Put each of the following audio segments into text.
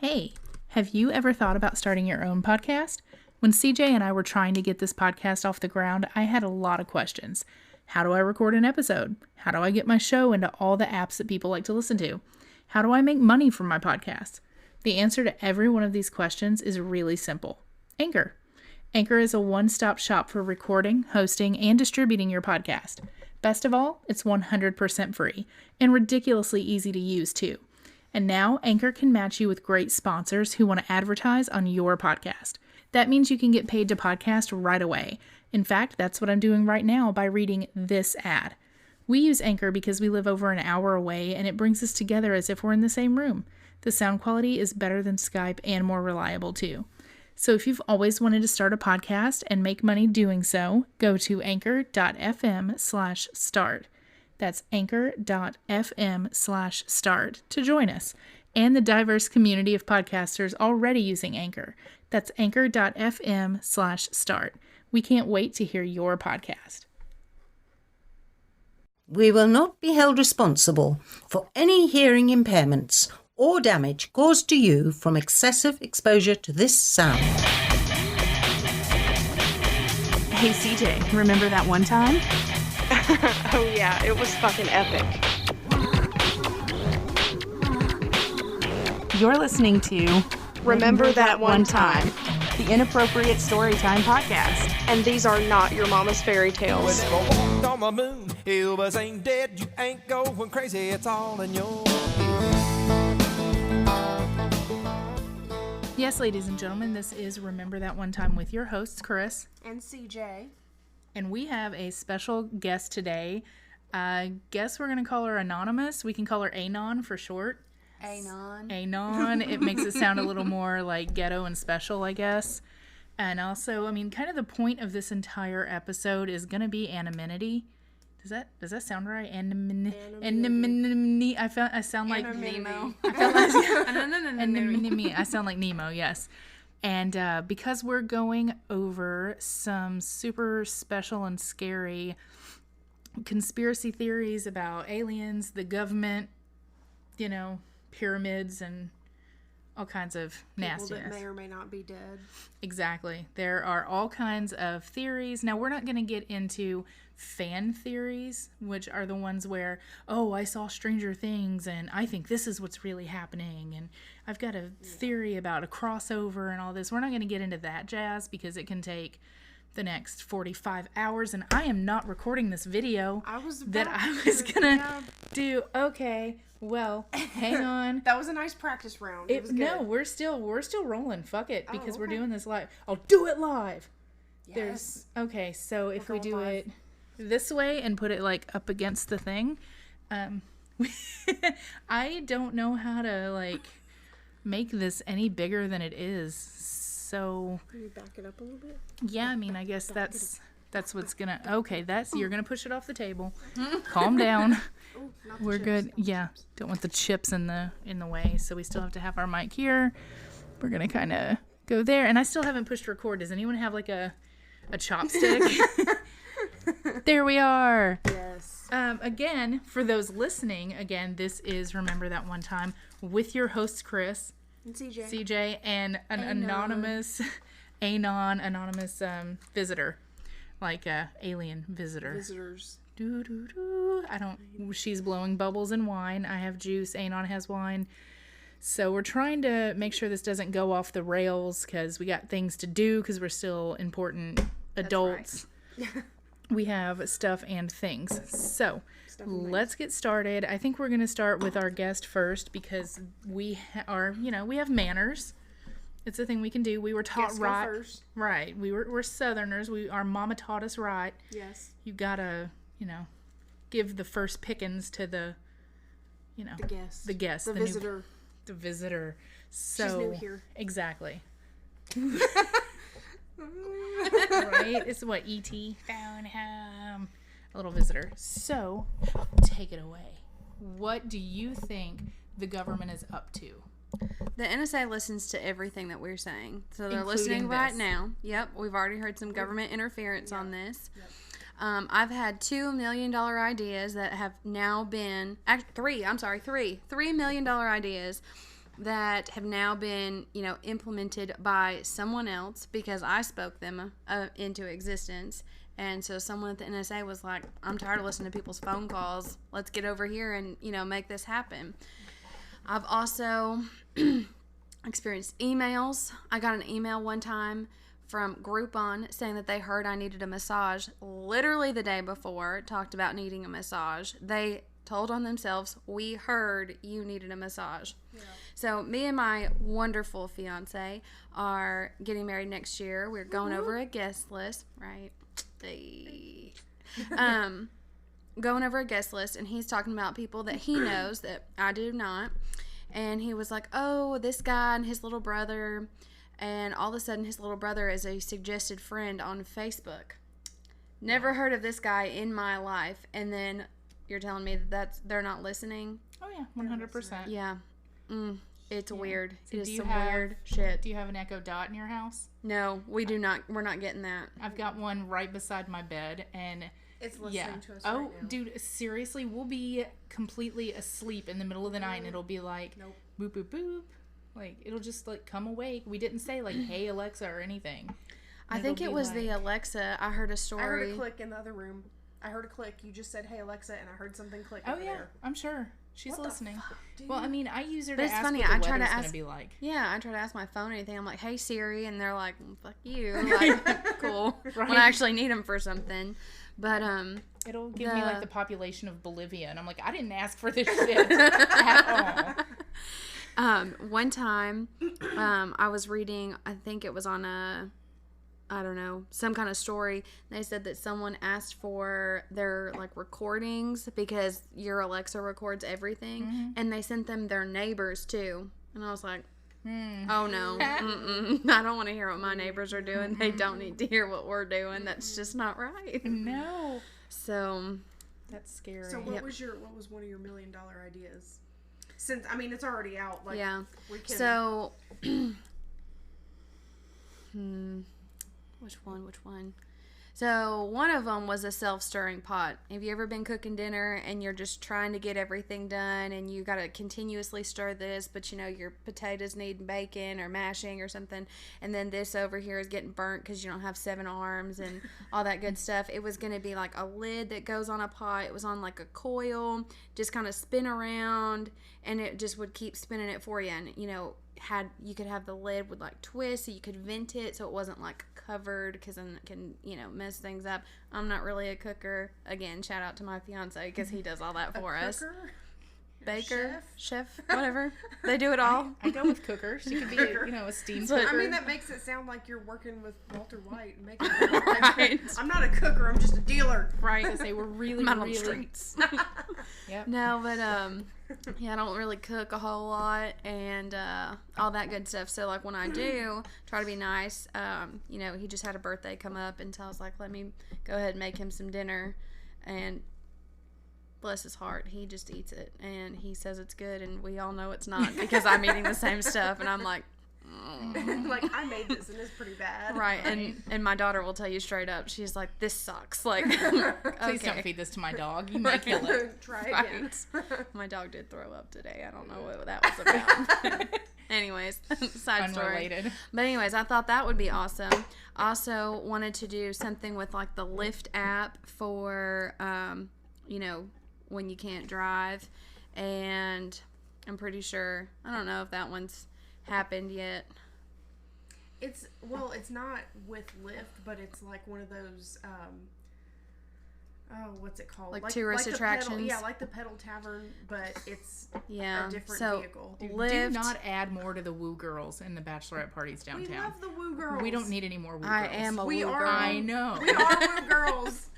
Hey, have you ever thought about starting your own podcast? When CJ and I were trying to get this podcast off the ground, I had a lot of questions. How do I record an episode? How do I get my show into all the apps that people like to listen to? How do I make money from my podcast? The answer to every one of these questions is really simple. Anchor. Anchor is a one-stop shop for recording, hosting, and distributing your podcast. Best of all, it's 100% free and ridiculously easy to use too. And now Anchor can match you with great sponsors who want to advertise on your podcast. That means you can get paid to podcast right away. In fact, that's what I'm doing right now by reading this ad. We use Anchor because we live over an hour away and it brings us together as if we're in the same room. The sound quality is better than Skype and more reliable too. So if you've always wanted to start a podcast and make money doing so, go to anchor.fm/start. That's anchor.fm/start to join us and the diverse community of podcasters already using Anchor. That's anchor.fm/start. We can't wait to hear your podcast. We will not be held responsible for any hearing impairments or damage caused to you from excessive exposure to this sound. Hey CJ, remember that one time? Oh yeah, it was fucking epic. You're listening to Remember That One Time, the Inappropriate Storytime Podcast. And these are not your mama's fairy tales. Never walked on my moon. Elvis ain't dead. You ain't going crazy. It's all in your head. Yes, ladies and gentlemen, this is Remember That One Time with your hosts, Chris. And CJ. And we have a special guest today. Guess we're going to call her Anonymous. We can call her Anon for short. Anon. It makes it sound a little more like ghetto and special, I guess. And also, I mean, kind of the point of this entire episode is going to be anonymity. Does that sound right? Anonymity. I sound like Nemo. Anonymity. I sound like Nemo, yes. And because we're going over some super special and scary conspiracy theories about aliens, the government, pyramids, and all kinds of nastiness. People that may or may not be dead. Exactly. There are all kinds of theories. Now, we're not going to get into fan theories, which are the ones where, I saw Stranger Things and I think this is what's really happening and I've got a theory about a crossover and all this. We're not going to get into that jazz because it can take the next 45 hours and I am not recording this video I was going to do. Okay, well, hang on. That was a nice practice round. It was good. No, we're still rolling. Fuck it, because we're doing this live. I'll do it live. Yes. So if we do it this way and put it like up against the thing, I don't know how to like make this any bigger than it is. So can you back it up a little bit? Yeah, I mean, I guess that's what's gonna. Okay, you're gonna push it off the table. Calm down. We're good. Yeah, don't want the chips in the way. So we still have to have our mic here. We're gonna kind of go there, and I still haven't pushed record. Does anyone have like a chopstick? There we are. Yes. Again, for those listening, this is Remember That One Time with your hosts Chris and CJ, and an anonymous visitor, like alien visitor. Visitors. She's blowing bubbles in wine. I have juice. Anon has wine. So we're trying to make sure this doesn't go off the rails because we got things to do because we're still important adults. That's right. We have stuff and things. So let's get started. I think we're going to start with our guest first because we have manners. It's a thing we can do. We were taught right. First. Right. We're Southerners. Our mama taught us right. Yes. You gotta, give the first pickings to the guest. The visitor. The visitor. So, she's new here. Exactly. Right? It's what E.T. found home. A little visitor. So, take it away. What do you think the government is up to? The NSA listens to everything that we're saying. So they're Including listening right this. Yep. We've already heard some government interference on this. Yep. I've had $2 million ideas that have now been... $3 million ideas that have now been, implemented by someone else because I spoke them into existence. And so someone at the NSA was like, I'm tired of listening to people's phone calls. Let's get over here and, make this happen. I've also experienced emails. I got an email one time from Groupon saying that they heard I needed a massage literally the day before, talked about needing a massage. They told on themselves, we heard you needed a massage. Yeah. So me and my wonderful fiance are getting married next year. We're going over a guest list, right? Going over a guest list, and he's talking about people that he knows that I do not. And he was like, oh, this guy and his little brother. And all of a sudden, his little brother is a suggested friend on Facebook. Never heard of this guy in my life. And then you're telling me that they're not listening? Oh, yeah, 100%. Yeah. It's weird. So it is some weird shit. Do you have an Echo Dot in your house? No, we do not. We're not getting that. I've got one right beside my bed, and it's listening to us right now. Dude, seriously, we'll be completely asleep in the middle of the night, and it'll be like, nope. Boop, boop, boop. Like, it'll just, like, come awake. We didn't say, like, hey, Alexa, or anything. I think it was the Alexa. I heard a story. I heard a click in the other room. I heard a click. You just said, hey, Alexa, and I heard something click over there. I'm sure. She's what listening. The fuck, dude? Well, I mean, I use her but to it's ask funny. what the I try to weather's ask, gonna be like. Yeah, I try to ask my phone anything. I'm like, hey, Siri, and they're like, fuck you. Like, cool. Right. When I actually need them for something. But, it'll give me, like, the population of Bolivia, and I'm like, I didn't ask for this shit at all. One time, I was reading, I think it was on I don't know, some kind of story. They said that someone asked for their, like, recordings because your Alexa records everything. And they sent them their neighbors, too. And I was like, oh, no. I don't want to hear what my neighbors are doing. They don't need to hear what we're doing. That's just not right. No. So. That's scary. So what was one of your $1 million ideas? Since, I mean, it's already out. Like, yeah. We can... So. Which one? So one of them was a self-stirring pot. Have you ever been cooking dinner and you're just trying to get everything done and you got to continuously stir this, but your potatoes need bacon or mashing or something, and then this over here is getting burnt because you don't have 7 arms and all that good stuff. It was going to be like a lid that goes on a pot. It was on like a coil, just kind of spin around, and it just would keep spinning it for you. And you could have the lid would like twist so you could vent it so it wasn't like covered, because then it can mess things up. I'm not really a cooker. Again, shout out to my fiance because he does all that for us. Baker, chef, whatever. They do it all. I go with cooker. She could be a steam cooker. I mean, that makes it sound like you're working with Walter White and making right. I'm not a cooker, I'm just a dealer. Right. Because they were really on the streets. Yep. No, but I don't really cook a whole lot and all that good stuff. So like when I do try to be nice, he just had a birthday come up, and so I was like, let me go ahead and make him some dinner, and bless his heart, he just eats it and he says it's good, and we all know it's not because I'm eating the same stuff, and I'm like, like, I made this and it's pretty bad. Right. And my daughter will tell you straight up, she's like, this sucks. Like, please don't feed this to my dog. You may kill it. Try again. My dog did throw up today. I don't know what that was about. Anyways, side Unrelated. story. But anyways, I thought that would be awesome. Also wanted to do something with like the Lyft app for, when you can't drive. And I'm pretty sure, I don't know if that one's happened yet. It's not with Lyft, but it's like one of those what's it called? Like tourist attractions? Yeah, like the Pedal Tavern, but it's a different vehicle. Do not add more to the woo girls in the bachelorette parties downtown. We love the woo girls. We don't need any more woo girls. I am a woo girl. I know. We are woo girls.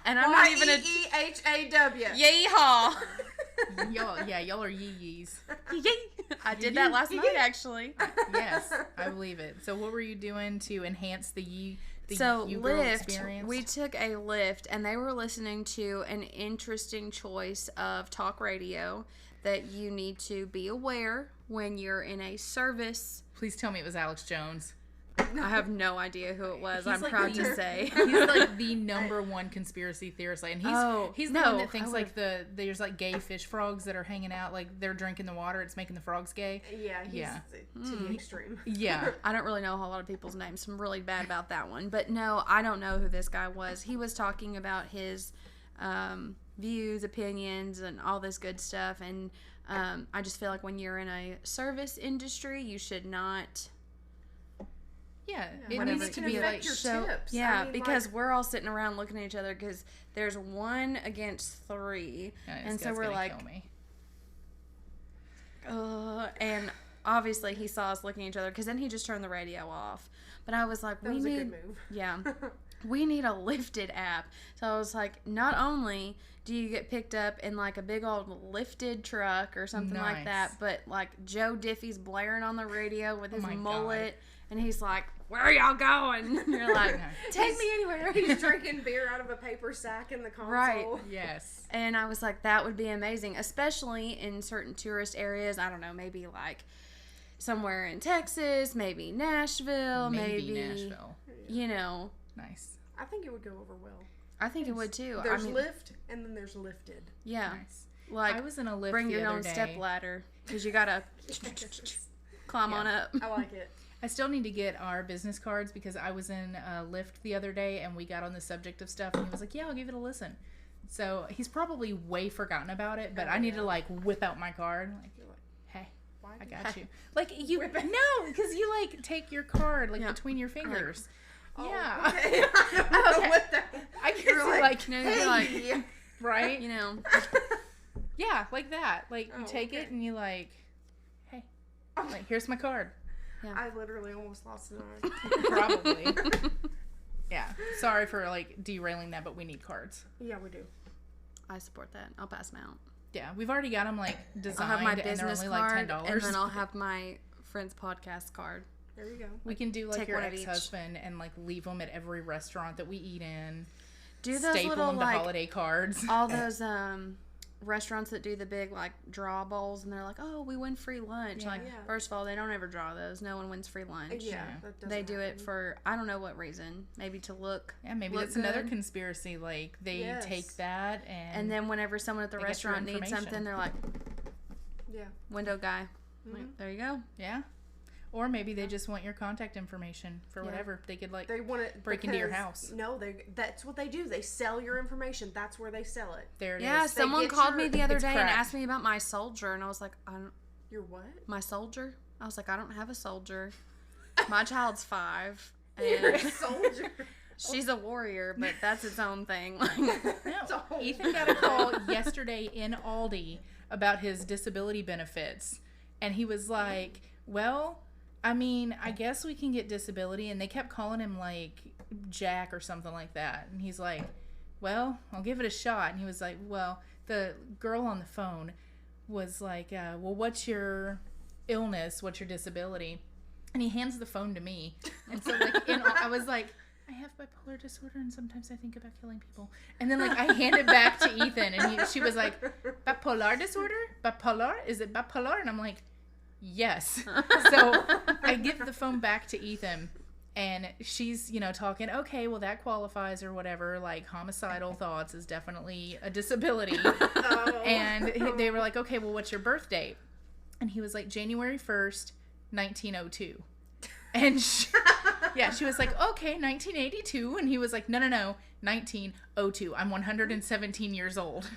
And I'm not even Y-E-E-H-A-W. Yeehaw. Y'all are yee-yees. I did that last night, actually. Yes, I believe it. So what were you doing to enhance the you girl Lyft, experience? we took a Lyft, and they were listening to an interesting choice of talk radio that you need to be aware when you're in a service. Please tell me it was Alex Jones. I have no idea who it was. He's I'm like proud the- to say. He's like the number one conspiracy theorist, and he's the one that thinks like there's like gay fish frogs that are hanging out, like they're drinking the water, it's making the frogs gay. Yeah, he's to the extreme. Yeah. I don't really know a whole lot of people's names. I'm really bad about that one. But no, I don't know who this guy was. He was talking about his views, opinions, and all this good stuff. And I just feel like when you're in a service industry, you should not... Yeah, it Whatever needs it to can be be. like your tips. Yeah, I mean, because like, we're all sitting around looking at each other because there's 1 against 3. And so we're like... kill me. And obviously he saw us looking at each other because then he just turned the radio off. But I was like, that was a good move. Yeah, we need a lifted app. So I was like, not only do you get picked up in like a big old lifted truck or something like that, but like Joe Diffie's blaring on the radio with his mullet, and he's like, "Where are y'all going?" And you're like, "Take me anywhere." He's drinking beer out of a paper sack in the console. Right. Yes. And I was like, that would be amazing, especially in certain tourist areas. I don't know, maybe like somewhere in Texas, maybe Nashville, maybe Nashville. You know. Nice. I think it would go over well. I think it would too. There's lift and then there's lifted. Yeah. Nice. Like, I was in a lift bring the your other own day. step ladder because you gotta climb on up. I like it. I still need to get our business cards because I was in a lift the other day and we got on the subject of stuff and he was like, "Yeah, I'll give it a listen." So he's probably way forgotten about it, but I need to like whip out my card. Like, hey, I got you. Like you, no, because you like take your card like between your fingers. Yeah. Okay. I don't know what that. I guess you're like, No, you're like, right? you know. Yeah, like that. Like you take it and you like, hey, like here's my card. I literally almost lost an eye. Probably. Yeah. Sorry for like derailing that, but we need cards. Yeah, we do. I support that. I'll pass them out. Yeah, we've already got them like I'll designed, have my and they're business only card, like $10. and then I'll have my friend's podcast card. There you go. We can do like Take your one of each. ex-husband and like leave them at every restaurant that we eat in. Do those Staple little them to like holiday cards. all those restaurants that do the big like draw bowls, and they're like, "Oh, we win free lunch." Like, Yeah. first of all, they don't ever draw those. No one wins free lunch. Yeah, that doesn't They do it happen. for I don't know what reason. Maybe to look. Yeah, maybe look that's another good. conspiracy. Like they Yes. take that And then whenever someone at the They get your restaurant needs information. something, they're like, Yeah. "Window guy." Like, there you go. yeah. Or maybe they just want your contact information for whatever. They could like They want it break into your because- house. No, that's what they do. They sell your information. That's where they sell it. There it is. Yeah, someone get called your- me the other it's day and cracked. asked me about my soldier, and I was like, Your what? my soldier? I was like, I don't have a soldier. My child's 5. And Soldier. she's a warrior, but that's its own thing. No, Ethan got a call yesterday in Aldi about his disability benefits. And he was like, well, I mean, I guess we can get disability. And they kept calling him like Jack or something like that. And he's like, well, I'll give it a shot. And he was like, well, the girl on the phone was like, well, what's your illness? What's your disability? And he hands the phone to me. And so like, I was like, I have bipolar disorder and sometimes I think about killing people. And then like I hand it back to Ethan and she was like, bipolar disorder? Bipolar? Is it bipolar? And I'm like, yes. So I give the phone back to Ethan and she's, talking, okay, well that qualifies or whatever, like homicidal thoughts is definitely a disability. And they were like, okay, well what's your birth date? And he was like, January 1st, 1902. And she was like, okay, 1982. And he was like, no, 1902. I'm 117 years old.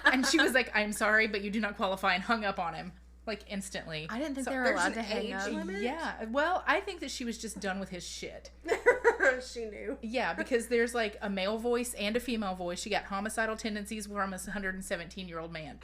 And she was like, I'm sorry, but you do not qualify, and hung up on him. Like, instantly. I didn't think So they were there's allowed an to hang age up. limit? Yeah. Well, I think that she was just done with his shit. She knew. Yeah, because there's like a male voice and a female voice. She got homicidal tendencies from a 117-year-old man.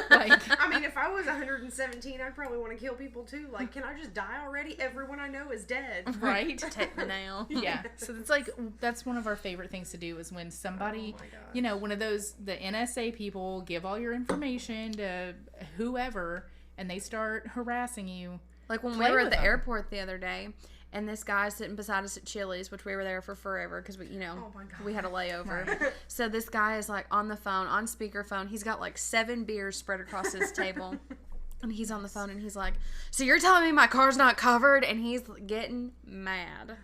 Like, I mean, if I was 117, I'd probably want to kill people too. Like, can I just die already? Everyone I know is dead. right? Take me now. Yeah. So it's like, that's one of our favorite things to do is when somebody, Oh my gosh. one of those, the NSA people give all your information to whoever and they start harassing you. Like when we Play were at with the them. airport the other day, and this guy sitting beside us at Chili's, which we were there for forever because we, Oh my God. we had a layover. So this guy is like on the phone, on speakerphone. He's got like 7 beers spread across his table. And he's on the phone and he's like, so you're telling me my car's not covered? And he's getting mad,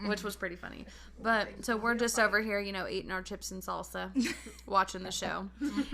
which was pretty funny. But so we're just over here, you know, eating our chips and salsa, watching the show.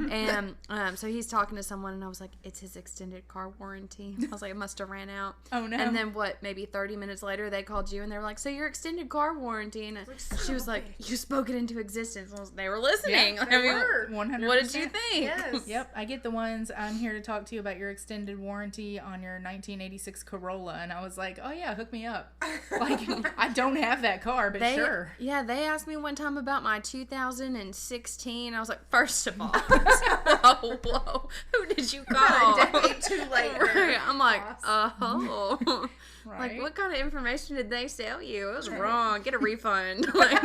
And so he's talking to someone and I was like, it's his extended car warranty. I was like, it must have ran out. Oh, no. And then maybe 30 minutes later they called you and they were like, so your extended car warranty. And she was like, you spoke it into existence. They were listening. Yeah, I mean, were. 100%. what did you think? Yes. Yep, I get the ones, I'm here to talk to you about your extended warranty on your 1986 Corolla. And I was like, oh yeah, hook me up. Like, I don't have that car, but sure. Yeah, they asked me one time about my 2016. I was like, first of all, whoa, who did you call? A decade too late. Right. I'm like, oh. Right. Like, what kind of information did they sell you? It was wrong. Get a refund. Like,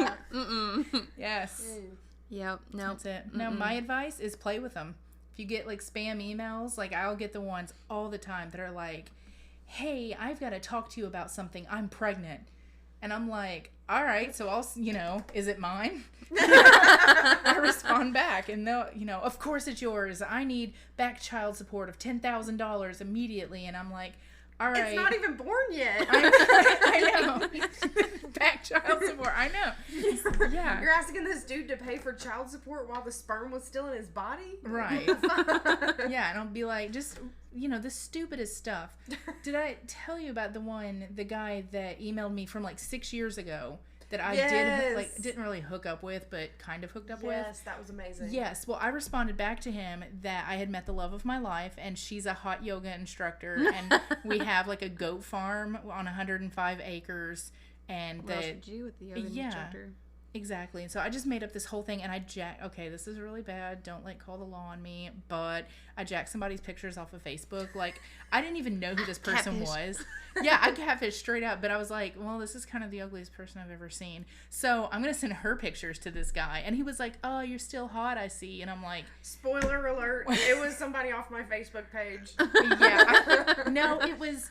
Yes. Yep, no. That's it. Now, my advice is play with them. If you get like spam emails, like I'll get the ones all the time that are like, hey, I've got to talk to you about something. I'm pregnant. And I'm like, all right, so I'll, you know, is it mine? I respond back and they'll, you know, of course it's yours. I need back child support of $10,000 immediately. And I'm like, all right. It's not even born yet. I know. Back child support. I know. Yeah. You're asking this dude to pay for child support while the sperm was still in his body? Right. Yeah, and I'll be like, just, you know, the stupidest stuff. Did I tell you about the guy that emailed me from like 6 years ago that I didn't really hook up with, but kind of hooked up with? Yes, that was amazing. Yes, well, I responded back to him that I had met the love of my life, and she's a hot yoga instructor, and we have like a goat farm on 105 acres, and What else would you with the yoga instructor? Exactly. And so I just made up this whole thing, and okay, this is really bad. Don't like call the law on me, but I jacked somebody's pictures off of Facebook. Like, I didn't even know who this person was. Yeah, I catfished straight up, but I was like, well, this is kind of the ugliest person I've ever seen. So I'm going to send her pictures to this guy. And he was like, oh, you're still hot, I see. And I'm like, spoiler alert, it was somebody off my Facebook page. Yeah. No, it was...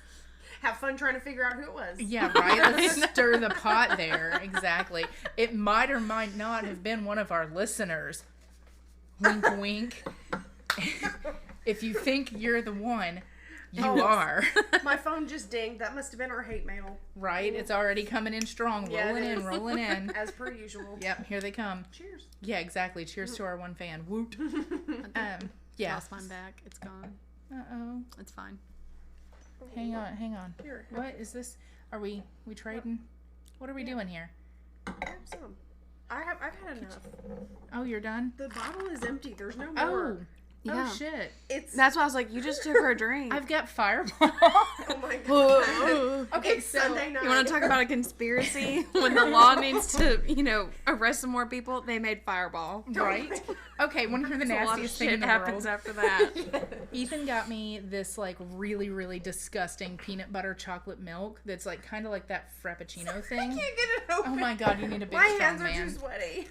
Have fun trying to figure out who it was. Yeah, right? Let's stir the pot there. Exactly. It might or might not have been one of our listeners. Wink, wink. If you think you're the one, you are. My phone just dinged. That must have been our hate mail. Right? It's already coming in strong. Yeah, rolling in. As per usual. Yep, here they come. Cheers. Yeah, exactly. Cheers to our one fan. Woot. Yeah. Lost mine back. It's gone. Uh-oh. It's fine. Hang on. Here. What is this? Are we trading? What are we doing here? Have some. I've had enough. Oh, you're done? The bottle is empty. There's no more. Yeah. Oh, shit. That's why I was like, you just took her drink. I've got Fireball. Oh my god. Okay, It's so Sunday night. You want to talk about a conspiracy? When the law needs to, arrest some more people, they made Fireball. right? Okay, want to hear the A lot of nastiest thing in shit the happens world? after that. Ethan got me this like really, really disgusting peanut butter chocolate milk that's like kind of like that Frappuccino thing. Can't get it open. Oh my god, you need a big My strong hands are man. too sweaty.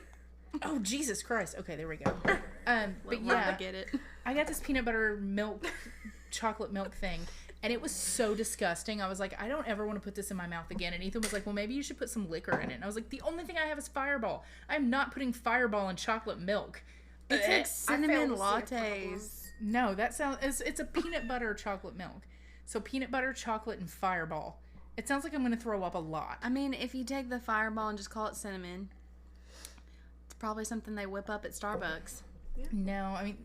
Oh Jesus Christ! Okay, there we go. But Let yeah, get it. I got this peanut butter milk, chocolate milk thing, and it was so disgusting. I was like, I don't ever want to put this in my mouth again. And Ethan was like, well, maybe you should put some liquor in it. And I was like, the only thing I have is Fireball. I'm not putting Fireball in chocolate milk. It's like I cinnamon failed to see a lattes. No, that sounds. It's a peanut butter chocolate milk. So peanut butter, chocolate, and Fireball. It sounds like I'm going to throw up a lot. I mean, if you take the Fireball and just call it cinnamon, it's probably something they whip up at Starbucks. No, I mean,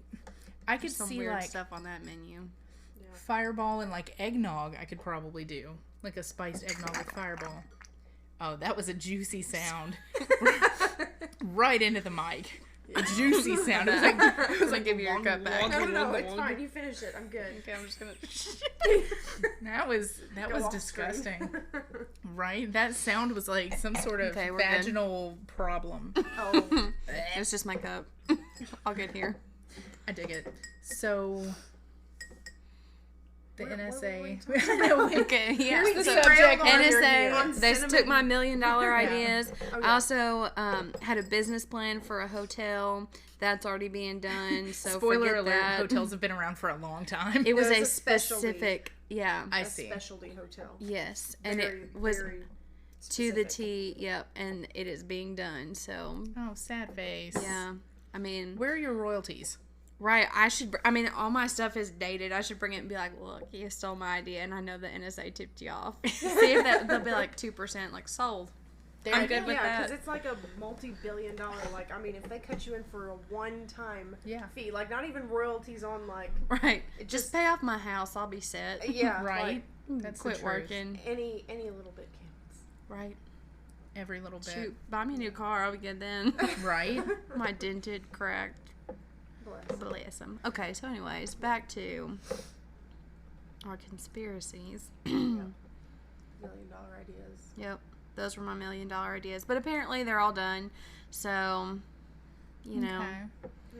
I could Some see weird like stuff on that menu. Fireball and like eggnog. I could probably do like a spiced eggnog with Fireball. Oh, that was a juicy sound, right into the mic. A juicy sound. It was like give you your cup back. No, it's fine. You finish it. I'm good. Okay, I'm just gonna. that was off disgusting. Right? That sound was like some sort of Okay, we're good. vaginal problem. Oh. It's just my cup. I'll get here. I dig it. So the Where NSA. Okay, yeah. Here's the So, subject on your NSA, heels. they Cinnamon. took my $1 million ideas. Oh, I yeah. also had a business plan for a hotel. That's already being done. So Spoiler forget alert, that. hotels have been around for a long time. It was It a was a specialty. specific, yeah. I A see. specialty hotel. Yes, and Very, it was very to the specific. T. Yep, and it is being done. So Oh, sad face. yeah, I mean Where are your royalties? Right. I mean, all my stuff is dated. I should bring it and be like, look, you stole my idea, and I know the NSA tipped you off. See if they'll be like 2%, like, sold. I'm good with that. because it's like a multi-billion-dollar. Like, I mean, if they cut you in for a one-time fee, like not even royalties on like. Right. Just pay off my house. I'll be set. Yeah. Right. Like, That's quit the truth. working. any little bit counts. Right. Every little bit. Shoot, buy me a new car. I'll be good then. Right? My dented, cracked. Bless them. Okay, so anyways, back to our conspiracies. $1 million ideas. Yep, those were my $1 million ideas. But apparently they're all done. So, you know.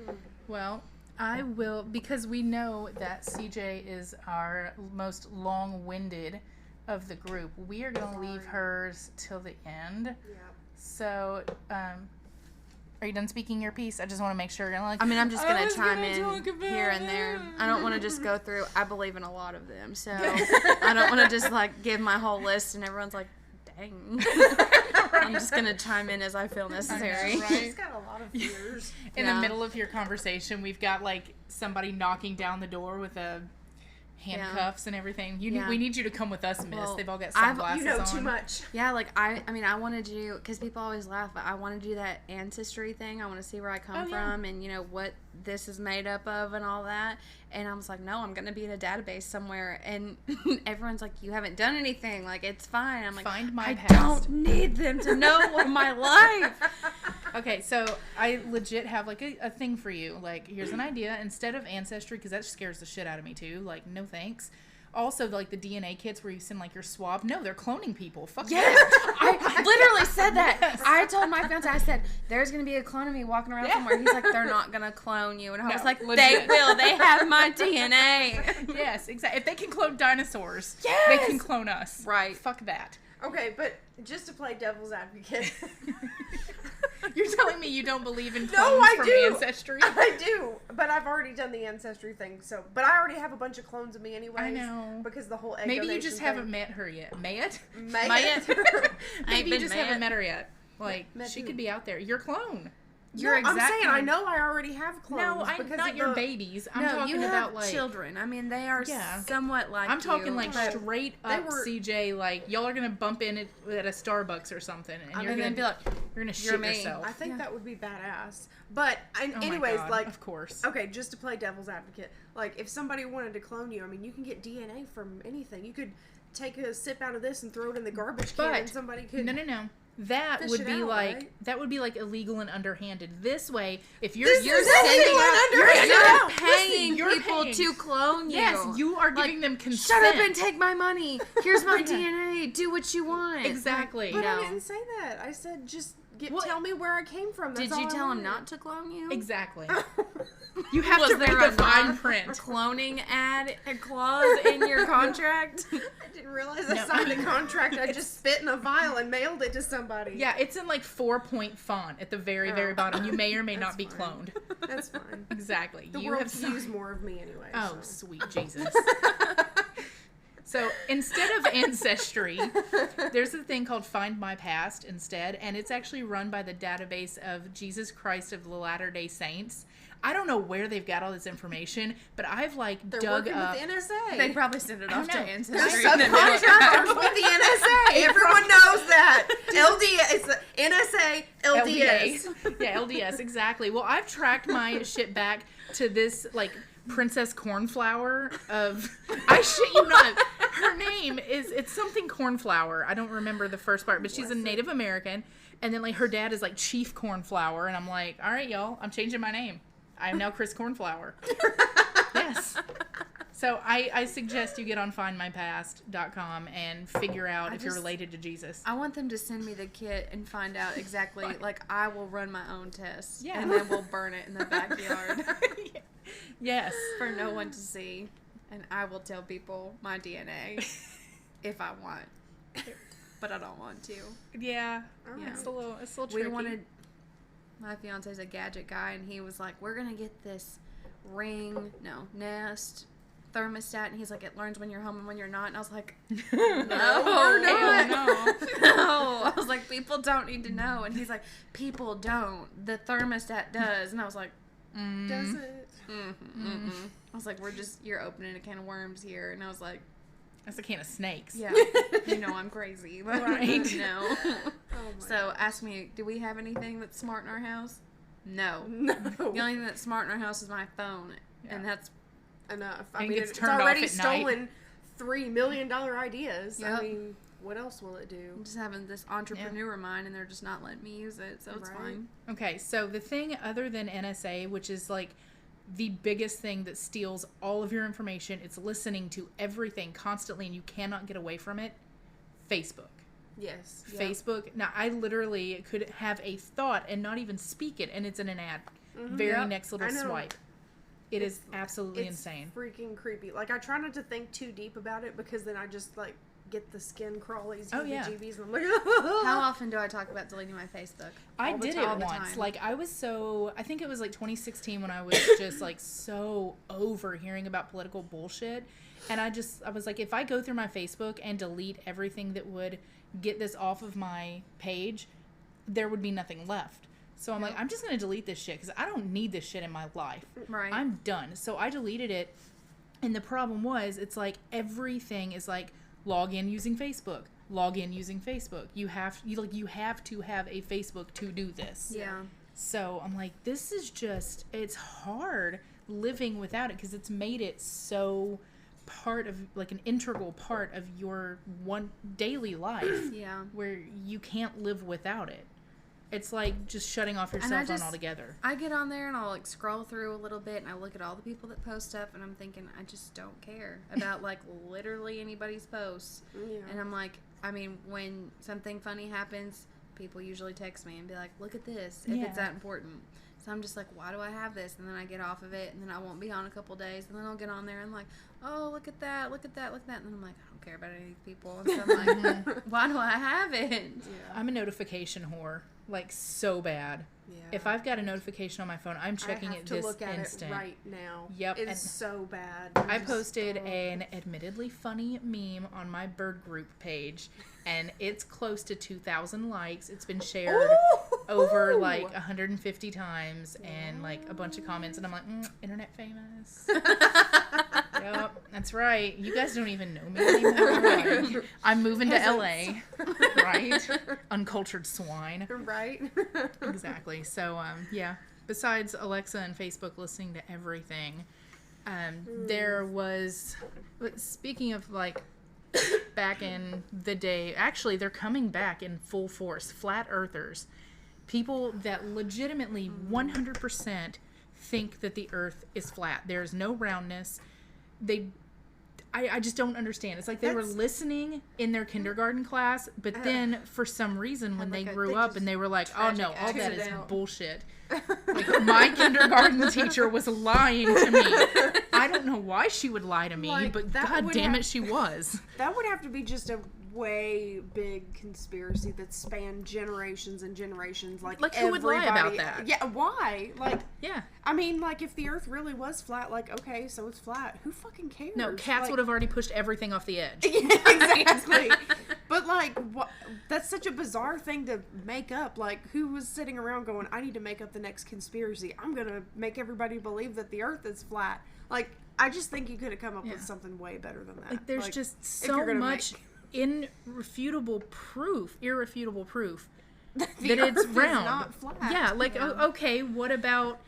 Okay. Well, I will, because we know that CJ is our most long-winded of the group. We are going to leave hers till the end. Yeah. So, are you done speaking your piece? I just want to make sure. I mean, I'm just going to chime in here and there. I don't want to just go through. I believe in a lot of them. So I don't want to just, like, give my whole list and everyone's like, dang. I'm just going to chime in as I feel necessary. Right? She's got a lot of fears. In the middle of your conversation, we've got, like, somebody knocking down the door with handcuffs and everything. We need you to come with us, miss. Well, They've all got sunglasses You know on. too much. Yeah, like, I mean, I want to do, because people always laugh, but I want to do that ancestry thing. I want to see where I come from and, you know, what this is made up of and all that. And I was like, no, I'm going to be in a database somewhere. And everyone's like, you haven't done anything. Like, it's fine. I'm like, Find my I past. don't need them to know my life. Okay, so I legit have, like, a thing for you. Like, here's an idea. Instead of Ancestry, because that scares the shit out of me, too. Like, no thanks. Also, like, the DNA kits where you send, like, your swab. No, they're cloning people. Fuck Yes, that. I literally said that. Yes. I told my fiance, I said, there's going to be a clone of me walking around somewhere. He's like, they're not going to clone you. And I was like, legit. they will. They have my DNA. Yes, exactly. If they can clone dinosaurs, they Yes! can clone us. Right. Fuck that. Okay, but just to play devil's advocate. You're telling me you don't believe in clones No, I from do. Ancestry? I do, but I've already done the ancestry thing. But I already have a bunch of clones of me anyways. I know. Because the whole egg Maybe you donation just thing. haven't met her yet. Met? Met? Maybe you been just met. haven't met her yet. Like, Met she who? could be out there. Your clone. No, Your exact I'm saying I clone. know I already have clones. No, because not of your the- babies. I'm No, talking you have about, like... children. I mean, they are Yeah. somewhat like I'm talking, you. like, straight They up were- CJ, like, y'all are going to bump in at a Starbucks or something, and you're And going then to be like, you're going to "You're shit me." yourself. I think that would be badass. But Oh my anyways, God, like, of course. okay, just to play devil's advocate, like if somebody wanted to clone you, I mean, you can get DNA from anything. You could take a sip out of this and throw it in the garbage can, and somebody could. No. That fish would it be out, like right? that would be like illegal and underhanded. This way, if you're This you're is sending illegal out, and you're underhanded. sending out- paying you're people paying. to clone you. Yes, you are Like, giving them consent. Shut up and take my money. Here's my DNA. Do what you want. Exactly. But I No. didn't say that. I said just Well, tell me where I came from. That's Did you all I tell him wanted. not to clone you? Exactly. You have Was to read there the a fine print. cloning ad clause in your contract? I didn't realize I signed a contract. I just spit in a vial and mailed it to somebody. Yeah, it's in like 4-point font at the very, very bottom. You may or may not be fine. cloned. That's fine. Exactly. The you world have could signed- use more of me anyway. Oh, so. sweet Jesus. So instead of Ancestry, there's a thing called Find My Past instead, and it's actually run by the database of Jesus Christ of the Latter-day Saints. I don't know where they've got all this information, but I've like They're dug working up. with the NSA. They probably sent it off to know. They're Ancestry. subcontractors with the NSA. Everyone knows that. LDS. It's the NSA, LDS. Yeah, LDS, exactly. Well, I've tracked my shit back to this, like, Princess Cornflower of... I shit you not. Her name is... It's something Cornflower. I don't remember the first part, but she's a Native American. And then, like, her dad is, like, Chief Cornflower. And I'm like, all right, y'all, I'm changing my name. I am now Chris Cornflower. Yes. So I suggest you get on findmypast.com and figure out if you're related to Jesus. I want them to send me the kit and find out exactly, like, I will run my own tests. Yeah. And then we'll burn it in the backyard Yes. for no one to see. And I will tell people my DNA if I want. But I don't want to. Yeah. Yeah. It's a little tricky. We wanted... My fiance's a gadget guy, and he was like, we're going to get this Nest thermostat, and he's like, it learns when you're home and when you're not, and I was like, no, we're not. No. I was like, people don't need to know, and he's like, people don't. The thermostat does, and I was like, Does it? I was like, you're opening a can of worms here. And I was like, That's a can of snakes. yeah, you know I'm crazy. But Right. No. Oh my So ask me, do we have anything that's smart in our house? No. No. The only thing that's smart in our house is my phone. Yeah. And that's Enough. And I mean, gets it's turned off already at night. stolen $3 million ideas. Yep. I mean, what else will it do? I'm just having this entrepreneur mind, and they're just not letting me use it, so it's Right. fine. Okay, so the thing other than NSA, which is like the biggest thing that steals all of your information, it's listening to everything constantly and you cannot get away from it, Facebook. Yes. Facebook. Now, I literally could have a thought and not even speak it, and it's in an ad. Very Yep. next little I know. swipe. It is absolutely It's insane. freaking creepy. Like, I try not to think too deep about it because then I just, like, get the skin crawlies, Oh, yeah. heebie-jeebies, and I'm like, How often do I talk about deleting my Facebook? I All the did time. it All the once. time. Like, I think it was like 2016 when I was just like so over hearing about political bullshit. And I was like, if I go through my Facebook and delete everything that would get this off of my page, there would be nothing left. So I'm like, I'm just going to delete this shit because I don't need this shit in my life. Right. I'm done. So I deleted it. And the problem was, it's like everything is like, log in using Facebook. Log in using Facebook. You have to have a Facebook to do this. Yeah. So I'm like, this is just, it's hard living without it because it's made it so part of, like, an integral part of your one daily life Yeah. where you can't live without it. It's like just shutting off your And cell I phone just- altogether. I get on there and I'll like scroll through a little bit and I look at all the people that post stuff and I'm thinking I just don't care about like literally anybody's posts. yeah. And I'm like, I mean, when something funny happens, people usually text me and be like, look at this, if Yeah. it's that important. So I'm just like, why do I have this? And then I get off of it and then I won't be on a couple days and then I'll get on there and like, oh, look at that, look at that, look at that. And then I'm like, I don't care about any of these people. And so I'm like, why do I have it? I'm a notification whore, like so bad. Yeah. If I've got a notification on my phone, I'm checking I have it to this look at instant. it right now. Yep, It's and so bad. I posted an admittedly funny meme on my bird group page, and it's close to 2,000 likes. It's been shared over like 150 times and like a bunch of comments, and I'm like, internet famous. Yep, that's right. You guys don't even know me anymore. Like, I'm moving to LA, right? Uncultured swine. Right? Exactly. So, yeah. Besides Alexa and Facebook listening to everything, there was, speaking of like back in the day, actually they're coming back in full force. Flat earthers, people that legitimately 100% think that the earth is flat. There's no roundness. I just don't understand. It's like they were listening in their kindergarten class, but then for some reason when they grew up and they were like, oh no, all that is bullshit. Like, my kindergarten teacher was lying to me. I don't know why she would lie to me, Like, but that god would damn have- it, she was. That would have to be just a way big conspiracy that spanned generations and generations. Like Who would lie about everybody- that? Yeah, why? Like, Yeah. I mean, like, if the earth really was flat, like, okay, so it's flat. Who fucking cares? No, cats Like- would have already pushed everything off the edge. Yeah, exactly. But, like, that's such a bizarre thing to make up. Like, who was sitting around going, I need to make up the next conspiracy. I'm going to make everybody believe that the earth is flat. Like, I just think you could have come up with something way better than that. Like, there's just if so you're gonna much irrefutable proof that the it's earth is round. not flat. Yeah, like, okay, what about,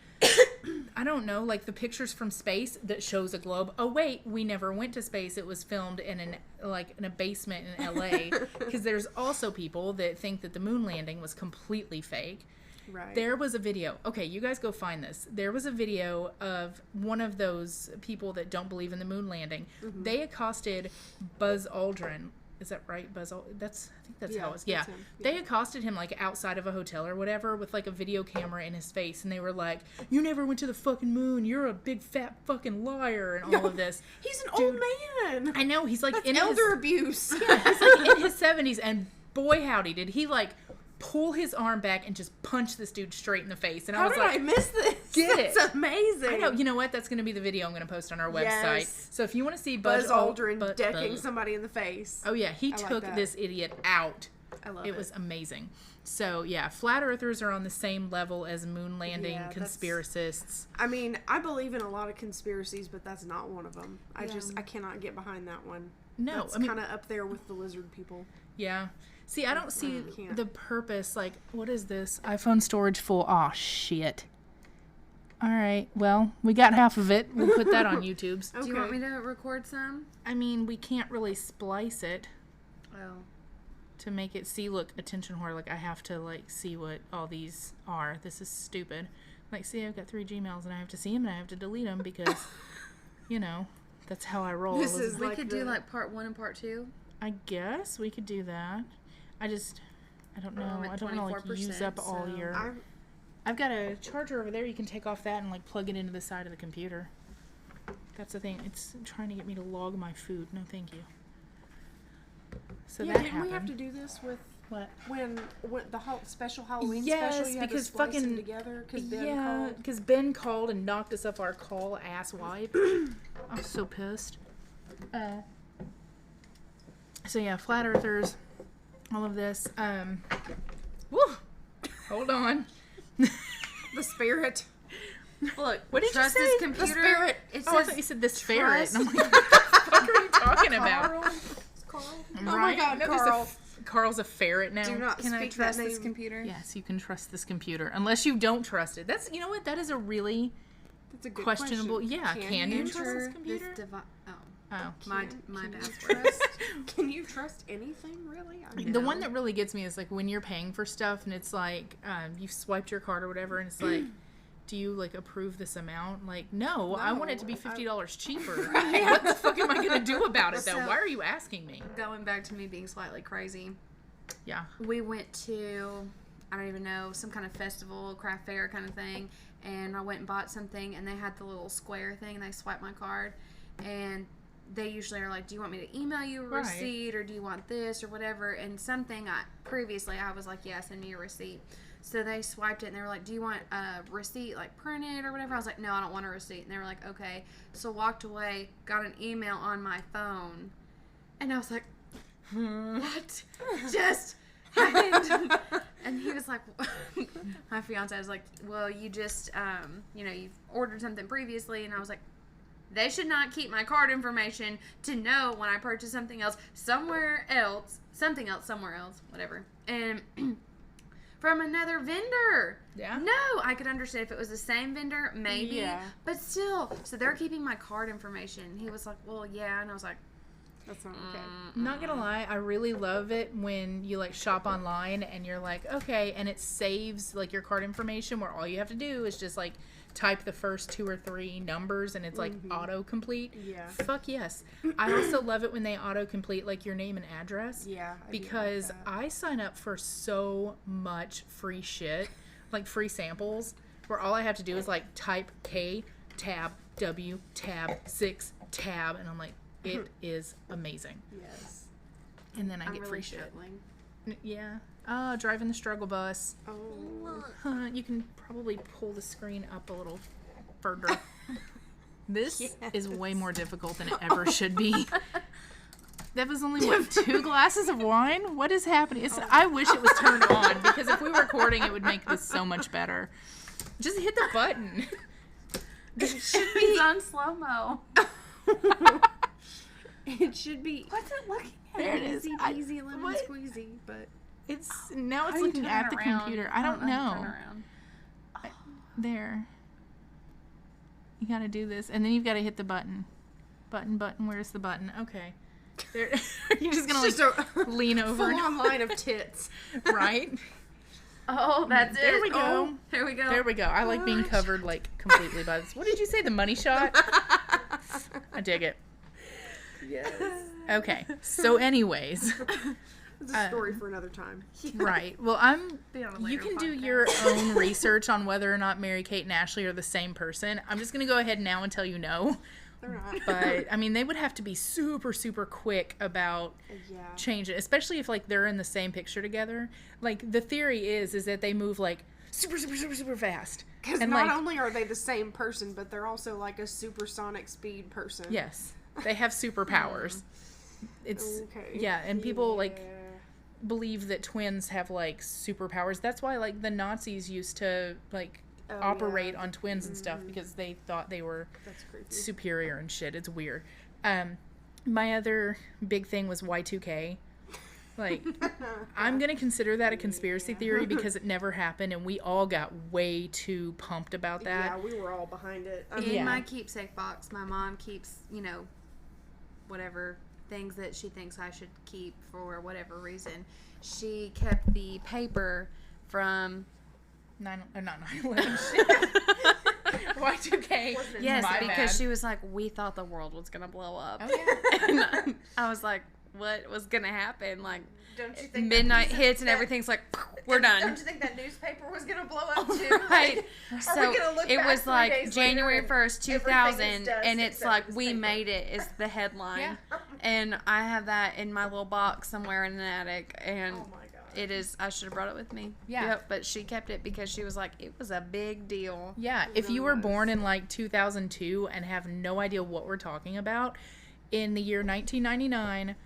I don't know, like the pictures from space that shows a globe. Oh, wait, we never went to space. It was filmed in a basement in LA. Because there's also people that think that the moon landing was completely fake. Right. There was a video. Okay, you guys go find this. There was a video of one of those people that don't believe in the moon landing. Mm-hmm. They accosted Buzz Aldrin. Is that right? I think that's how it was. Yeah. that's him. They accosted him like outside of a hotel or whatever with like a video camera in his face, and they were like, "You never went to the fucking moon. You're a big fat fucking liar," and all of this. He's an old man. I know, he's like That's in elder his abuse. he's like in his 70s, and boy howdy did he like pull his arm back and just punch this dude straight in the face. And I How was did like, I miss this? Get it. That's amazing. I know. You know what? That's going to be the video I'm going to post on our website. Yes. So if you want to see Buzz Aldrin Buzz- decking somebody in the face. Oh yeah, he like took that. this idiot out. I love It was amazing. So, yeah, flat earthers are on the same level as moon landing Yeah, conspiracists. I mean, I believe in a lot of conspiracies, but that's not one of them. I cannot get behind that one. No, That's I mean, kind of up there with the lizard people. yeah. See, I don't see can't. the purpose. Like, what is this? iPhone storage full. Aw, shit. All right. Well, we got half of it. We'll put that on YouTube's. Do you want me to record some? I mean, we can't really splice it Oh. to make it see, look, attention whore. Like, I have to, like, see what all these are. This is stupid. Like, see, I've got 3 Gmails and I have to see them and I have to delete them because, you know, that's how I roll. This is We like could do like part 1 and part 2. I guess we could do that. I don't know. I'm at I don't want to, like, use up 24%, all so- your... I've got a charger over there. You can take off that and, like, plug it into the side of the computer. That's the thing. It's trying to get me to log my food. No, thank you. So Yeah, that didn't happened. we have to do this with What? when the special Halloween Yes, special? You had because to splice them fucking- together because Ben Yeah, called. because Ben called and knocked us off our call, ass wipe. I was so pissed. So yeah, flat earthers, all of this. Woo! Hold on. The spirit. Look, What did you trust say? this The computer. spirit. It Oh, I says thought you said this ferret. trust- And I'm like, what the fuck are you talking about? Carl. Right? Oh my God, No, there's Carl. Carl's a ferret now. Do not Can I speak trust that name. this computer? Yes, you can trust this computer unless you don't trust it. That's, you know what? That is a really That's a good questionable. question. Yeah, can you trust this Enter computer? this Oh, my Can bad. you trust? Can you trust anything really? I the one that really gets me is like when you're paying for stuff and it's like you've swiped your card or whatever, and it's like, do you like approve this amount? Like, no, I want it to be $50 cheaper. What the fuck am I gonna do about it though? So- Why are you asking me? Going back to me being slightly crazy. Yeah. We went to, I don't even know, some kind of festival, craft fair kind of thing, and I went and bought something, and they had the little square thing, and they swiped my card, and they usually are like, do you want me to email you a Right. receipt, or do you want this, or whatever, and something previously I was like, yeah, send me a receipt. So they swiped it, and they were like, do you want a receipt, like, printed or whatever? I was like, no, I don't want a receipt, and they were like, okay. So walked away, got an email on my phone, and I was like, what just happened? And he was like, my fiance was like, well, you just, you've ordered something previously. And I was like, they should not keep my card information to know when I purchase something else somewhere else, whatever. And from another vendor. Yeah. No, I could understand if it was the same vendor, maybe. Yeah. But still, so they're keeping my card information. He was like, well, yeah. And I was like, That's not okay. Not gonna lie, I really love it when you like shop online and you're like, okay, and it saves like your card information where all you have to do is just like type the first 2 or 3 numbers and it's like autocomplete. Yeah. Fuck yes. I also love it when they autocomplete like your name and address. Yeah, I do like Because that. I sign up for so much free shit, like free samples, where all I have to do is like type K tab W tab 6 tab, and I'm like, it is amazing. Yes. And then I I'm get really free shit. struggling. Yeah. Driving the struggle bus. Oh. You can probably pull the screen up a little further. This is way more difficult than it ever should be. That was only, what, 2 glasses of wine? What is happening? I wish it was turned on, because if we were recording, it would make this so much better. Just hit the button. he's on slow-mo. It should be What's it looking at? There it is. easy peasy lemon what? squeezy, but It's now it's How do you looking turn at it the around? computer. I don't how to know. turn around. There. You gotta do this, and then you've got to hit the button. Button. Where's the button? Okay. There. You're just gonna just like lean over, full on line of tits. right? Oh, that's There it. we go. Oh, there we go. There we go. I like being covered like completely by this. What did you say? The money shot? I dig it. Yes. Okay. So, anyways, It's a story for another time. right. Well, Be on a You later can do podcast. your own research on whether or not Mary Kate and Ashley are the same person. I'm just gonna go ahead now and tell you no. They're not. But I mean, they would have to be super, super quick about Yeah. change it, especially if like they're in the same picture together. Like the theory is that they move like super, super, super, super fast. Because And not like, only are they the same person, but they're also like a supersonic speed person. yes, they have superpowers. It's Okay. yeah, and people like Yeah. believe that twins have like superpowers. That's why like the Nazis used to like operate on twins and stuff because they thought they were superior and shit. It's weird. My other big thing was Y2K. Like, I'm going to consider that a conspiracy theory because it never happened and we all got way too pumped about that. Yeah, we were all behind it. In my keepsake box, my mom keeps, you know, whatever things that she thinks I should keep for whatever reason. She kept the paper from... not 9/11. Y2K. Yes, because she was like, we thought the world was going to blow up. Oh, yeah. And I was like, what was going to happen? Like, Don't you think midnight hits and everything's like, we're done. Don't you think that newspaper was going to blow up too? Right. So we gonna look it back was 3 like days January later 1st, and 2000, everything is dust and it's except like, this we paper. made it is the headline. Yeah. And I have that in my little box somewhere in an attic, and Oh my God. it is, I should have brought it with me. Yeah. Yep, but she kept it because she was like, it was a big deal. Yeah, if you were born in like 2002 and have no idea what we're talking about, in the year 1999,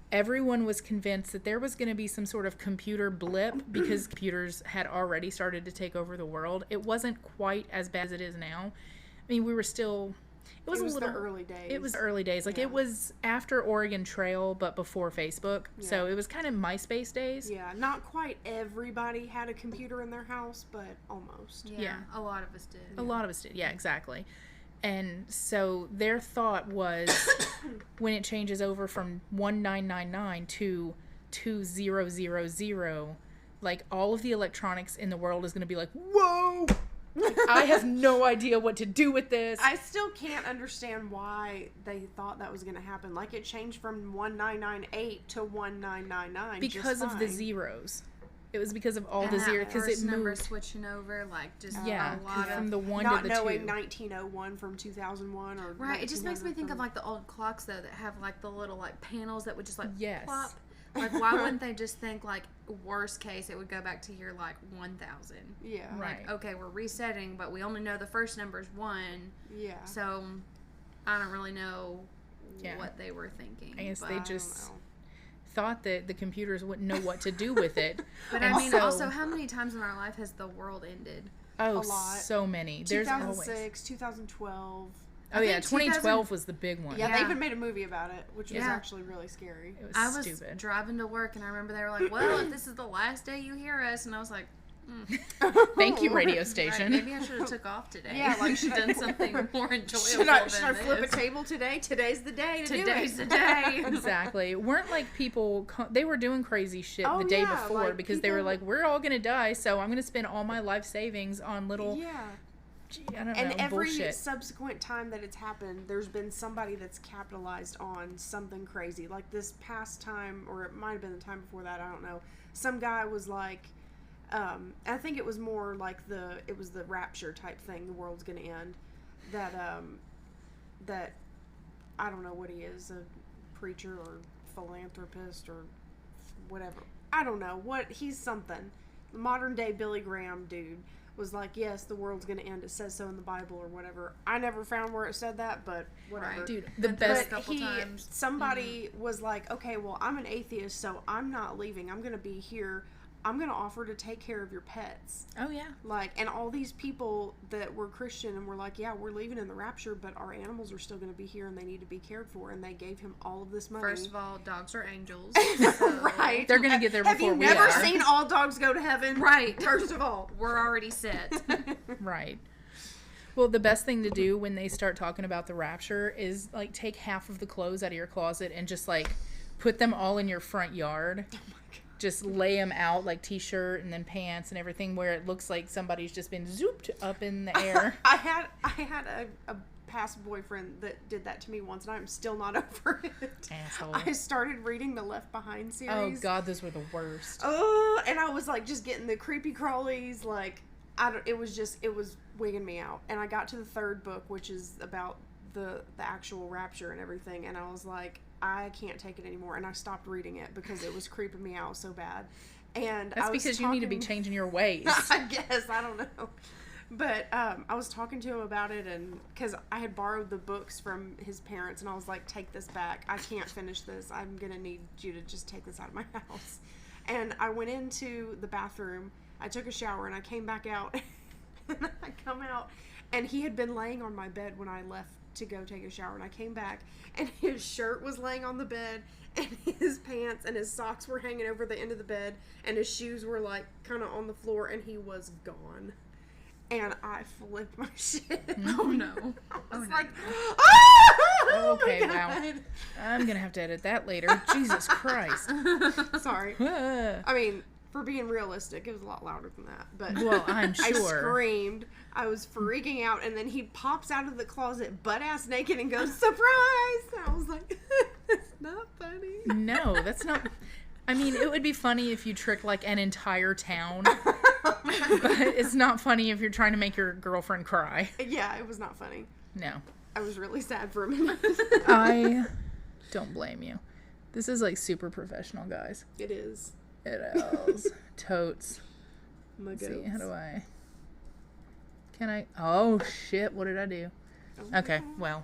everyone was convinced that there was going to be some sort of computer blip because computers had already started to take over the world. It wasn't quite as bad as it is now. I mean, we were still... It was a little the early days. It was early days. Like, it was after Oregon Trail, but before Facebook. So it was kind of MySpace days. Yeah, not quite everybody had a computer in their house, but almost. Yeah, Yeah. a lot of us did. A lot of us did. Yeah, exactly. And so their thought was when it changes over from 1999 to 2000, like all of the electronics in the world is going to be like, whoa, like, I have no idea what to do with this. I still can't understand why they thought that was going to happen. Like, it changed from 1998 to 1999. Because just of the fine. zeros. It was because of all And the that zeros. Because first it number moved. switching over, like, just Yeah, a lot from of... the 1 Not to the knowing 2. 1901 from 2001 or Right, it just makes me 1900 think of from- like the old clocks though that have like the little like panels that would just like Yes. plop. Like why wouldn't they just think like worst case it would go back to year like 1000? Yeah. Right. Like okay, we're resetting, but we only know the first number is 1, Yeah. so I don't really know Yeah. what they were thinking. I guess but, they I don't just know. thought that the computers wouldn't know what to do with it. But And I mean, so- also, how many times in our life has the world ended? Oh, A lot. so many. There's always. 2006, 2012. Oh yeah, think 2012 was the big one. Yeah, Yeah. they even made a movie about it, which was Yeah. actually really scary. It was I was stupid. driving to work and I remember they were like, "Well, if this is the last day you hear us," and I was like, Thank you, radio right, station. maybe I should have took off today. Yeah, like, should have done something more enjoyable. Should I than flip a this. table today? Today's the day to Today's do the it. day. Exactly. Weren't like people, they were doing crazy shit Oh, the day yeah, before like, because they were people- like, we're all going to die, so I'm going to spend all my life savings on little, Yeah. I don't And know, every bullshit. subsequent time that it's happened, there's been somebody that's capitalized on something crazy. Like this past time, or it might have been the time before that, I don't know. Some guy was like, I think it was more like it was the rapture type thing, the world's gonna end. That, that, I don't know what he is, a preacher or philanthropist or whatever. I don't know what, he's something. The modern day Billy Graham dude was like, yes, the world's gonna end. It says so in the Bible or whatever. I never found where it said that, but whatever. Right. Dude, the But best, couple times. Somebody was like, okay, well, I'm an atheist, so I'm not leaving. I'm gonna be here. I'm gonna offer to take care of your pets. oh yeah. Like, and all these people that were Christian and were like, yeah, we're leaving in the rapture, but our animals are still gonna be here and they need to be cared for. And they gave him all of this money. First of all, dogs are angels. Right. They're going to get there Have before you we never are. seen all dogs go to heaven? Right. First of all. We're already set. Right. Well, the best thing to do when they start talking about the rapture is like take half of the clothes out of your closet and just like put them all in your front yard. Oh my God. Just lay them out like t-shirt and then pants and everything where it looks like somebody's just been zooped up in the air. I had a past boyfriend that did that to me once, and I'm still not over it. Asshole. I started reading the Left Behind series. Oh God, those were the worst. Oh, and I was like just getting the creepy crawlies. Like, it was wigging me out. And I got to the third book, which is about the actual rapture and everything, and I was like, I can't take it anymore, and I stopped reading it because it was creeping me out so bad. And That's I was because you need to be talking- changing your ways. I guess, I don't know. But I was talking to him about it, and because I had borrowed the books from his parents, and I was like, take this back. I can't finish this. I'm going to need you to just take this out of my house. And I went into the bathroom, I took a shower, and I came back out. And I come out, and he had been laying on my bed when I left to go take a shower. And I came back, and his shirt was laying on the bed, and his pants and his socks were hanging over the end of the bed, and his shoes were like kind of on the floor, and he was gone. And I flipped my shit. Oh no. I was no. like, ah! Okay, Oh my wow. God. I'm gonna have to edit that later. Jesus Christ. Sorry. Ah. I mean, for being realistic, it was a lot louder than that. But Well, I'm I sure. screamed. I was freaking out, and then he pops out of the closet butt-ass naked and goes, surprise! And I was like, it's not funny. No, that's not. I mean, it would be funny if you tricked like an entire town, but it's not funny if you're trying to make your girlfriend cry. Yeah, it was not funny. No. I was really sad for a minute. I don't blame you. This is like super professional, guys. It is. It is. Totes. My Let's see, goats. how do I? Can I? Oh shit! What did I do? Okay, well,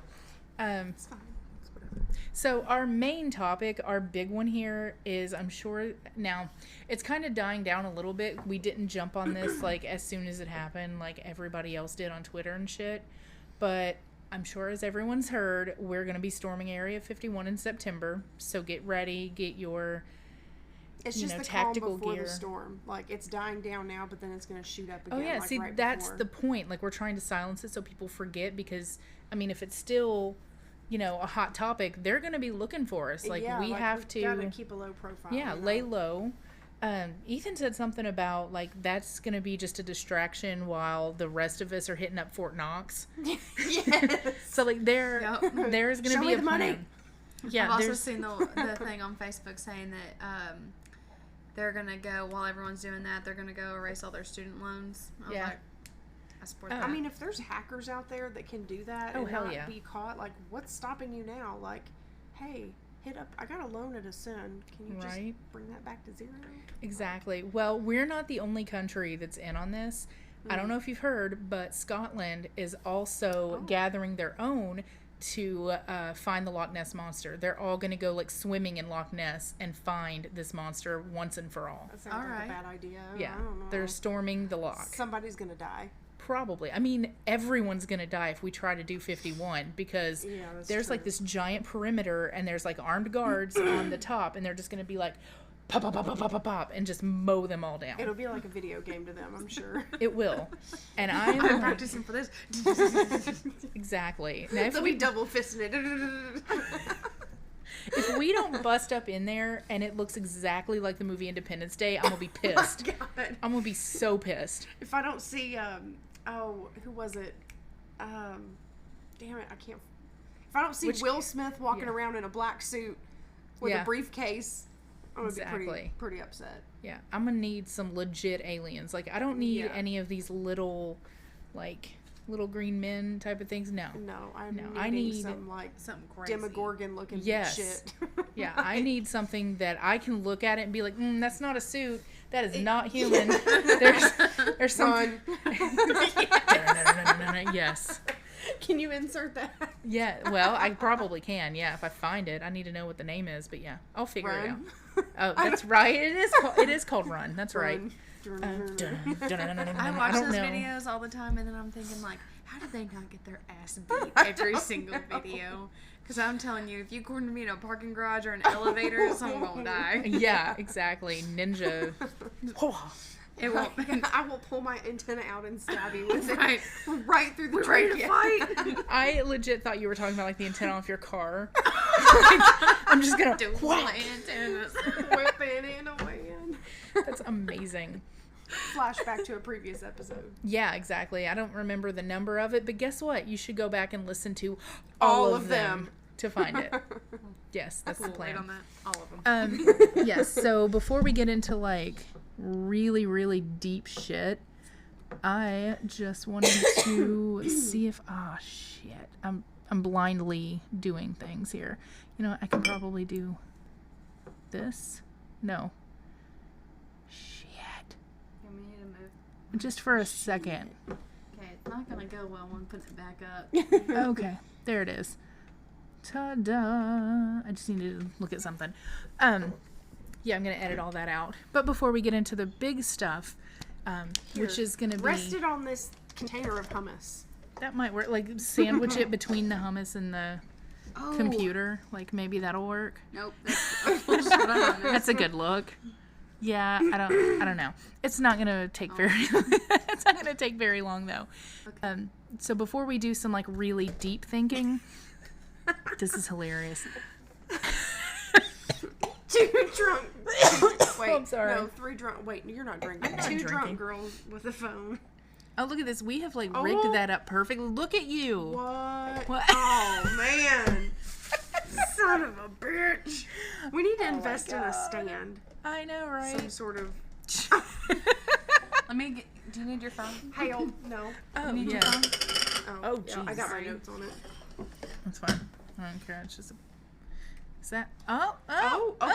It's fine. It's whatever. so our main topic, our big one here is, I'm sure now it's kind of dying down a little bit. We didn't jump on this like as soon as it happened, like everybody else did on Twitter and shit. But I'm sure, as everyone's heard, we're gonna be storming Area 51 in September. So get ready, get your It's you just know, the calm tactical before gear. the storm. Like, it's dying down now, but then it's going to shoot up again. Oh yeah, like, see, right that's before. the point. Like, we're trying to silence it so people forget, because I mean, if it's still, you know, a hot topic, they're going to be looking for us. Like, yeah, we have to gotta keep a low profile. yeah, you know? lay low. Ethan said something about like that's going to be just a distraction while the rest of us are hitting up Fort Knox. Yes. So like there's going to Show be me a the money. plan. Yeah, I've also there's seen the thing on Facebook saying that they're gonna go, while everyone's doing that, they're gonna go erase all their student loans. I was Yeah. like, I support Oh. that. I mean, if there's hackers out there that can do that Oh, and hell not yeah. be caught, like, what's stopping you now? Like, hey, hit up. I got a loan at a Sun. Can you just Right. bring that back to zero? Exactly. Well, we're not the only country that's in on this. I don't know if you've heard, but Scotland is also gathering their own to find the Loch Ness Monster. They're all going to go like swimming in Loch Ness and find this monster once and for all. That sounds like Alright. a bad idea. Yeah, I don't know. they're storming the loch. Somebody's gonna die. Probably. I mean, everyone's going to die if we try to do 51, because Yeah, that's there's like true. this giant perimeter and there's like armed guards on the top, and they're just going to be like pop, pop, pop, pop, pop, pop, pop, and just mow them all down. It'll be like a video game to them, I'm sure. It will. And I'm I'm like, practicing for this. exactly. Now, if They'll we, be double fisting it. if we don't bust up in there and it looks exactly like the movie Independence Day, I'm going to be pissed. God. I'm going to be so pissed. If I don't see, who was it? Damn it, I can't. If I don't see Which- Will Smith walking yeah. around in a black suit with Yeah. a briefcase, I'm gonna be Exactly. pretty upset. Yeah, I'm going to need some legit aliens. Like, I don't need Yeah. any of these little, like, little green men type of things. No. No, I'm No, needing I need- some like Something crazy. Demogorgon looking Yes. shit. Yeah, I need something that I can look at it and be like, that's not a suit. That is not human. There's something. Run. Yes. Can you insert that? Yeah, well, I probably can. Yeah, if I find it. I need to know what the name is, but yeah, I'll figure it out. Run. Oh, that's right. It is called Run. That's right. Run. I watch don't those know. videos all the time, and then I'm thinking, like, how did they not get their ass beat every single video? Because I'm telling you, if you corner me in a parking garage or an elevator, someone gonna die. Yeah, exactly. Ninja. It won't. I will pull my antenna out and stab you with Right. it right through the We're ready to trachea. fight. I legit thought you were talking about like the antenna off your car. I'm just gonna. Dual Whack. antennas. Whipping in a wind. That's amazing. Flashback to a previous episode. Yeah, exactly. I don't remember the number of it, but guess what? You should go back and listen to All all of them. to find it. Yes, that's the Cool, wait plan. on that. All of them. Yes, so before we get into like really, really deep shit, I just wanted to see if shit. I'm blindly doing things here. You know, I can probably do this. No. Shit. Yeah, we need to move. Just for a second. Okay, it's not gonna go well when putting it back up. Okay, there it is. Ta-da! I just needed to look at something. Yeah, I'm going to edit all that out. But before we get into the big stuff, which is going to be... Rest it on this container of hummus. That might work. Like, sandwich it between the hummus and the computer. Like, maybe that'll work. Nope. That's a good look. Yeah, I don't know. It's not going to take it's not going to take very long, though. Okay. So before we do some, like, really deep thinking... This is hilarious. Two drunk. Wait, I'm sorry. No, 3 drunk. Wait, you're not drinking. I'm not 2 drinking. drunk girls with a phone. Oh, look at this. We have, like, rigged that up perfectly. Look at you. What? Oh, man. Son of a bitch. We need to invest in a stand. I know, right? Some sort of... Let me get... Do you need your phone? Hail. No. Oh, You need yeah. your phone? Oh, jeez. I got my notes on it. That's fine. I don't care. It's just a... Is that... Oh, no,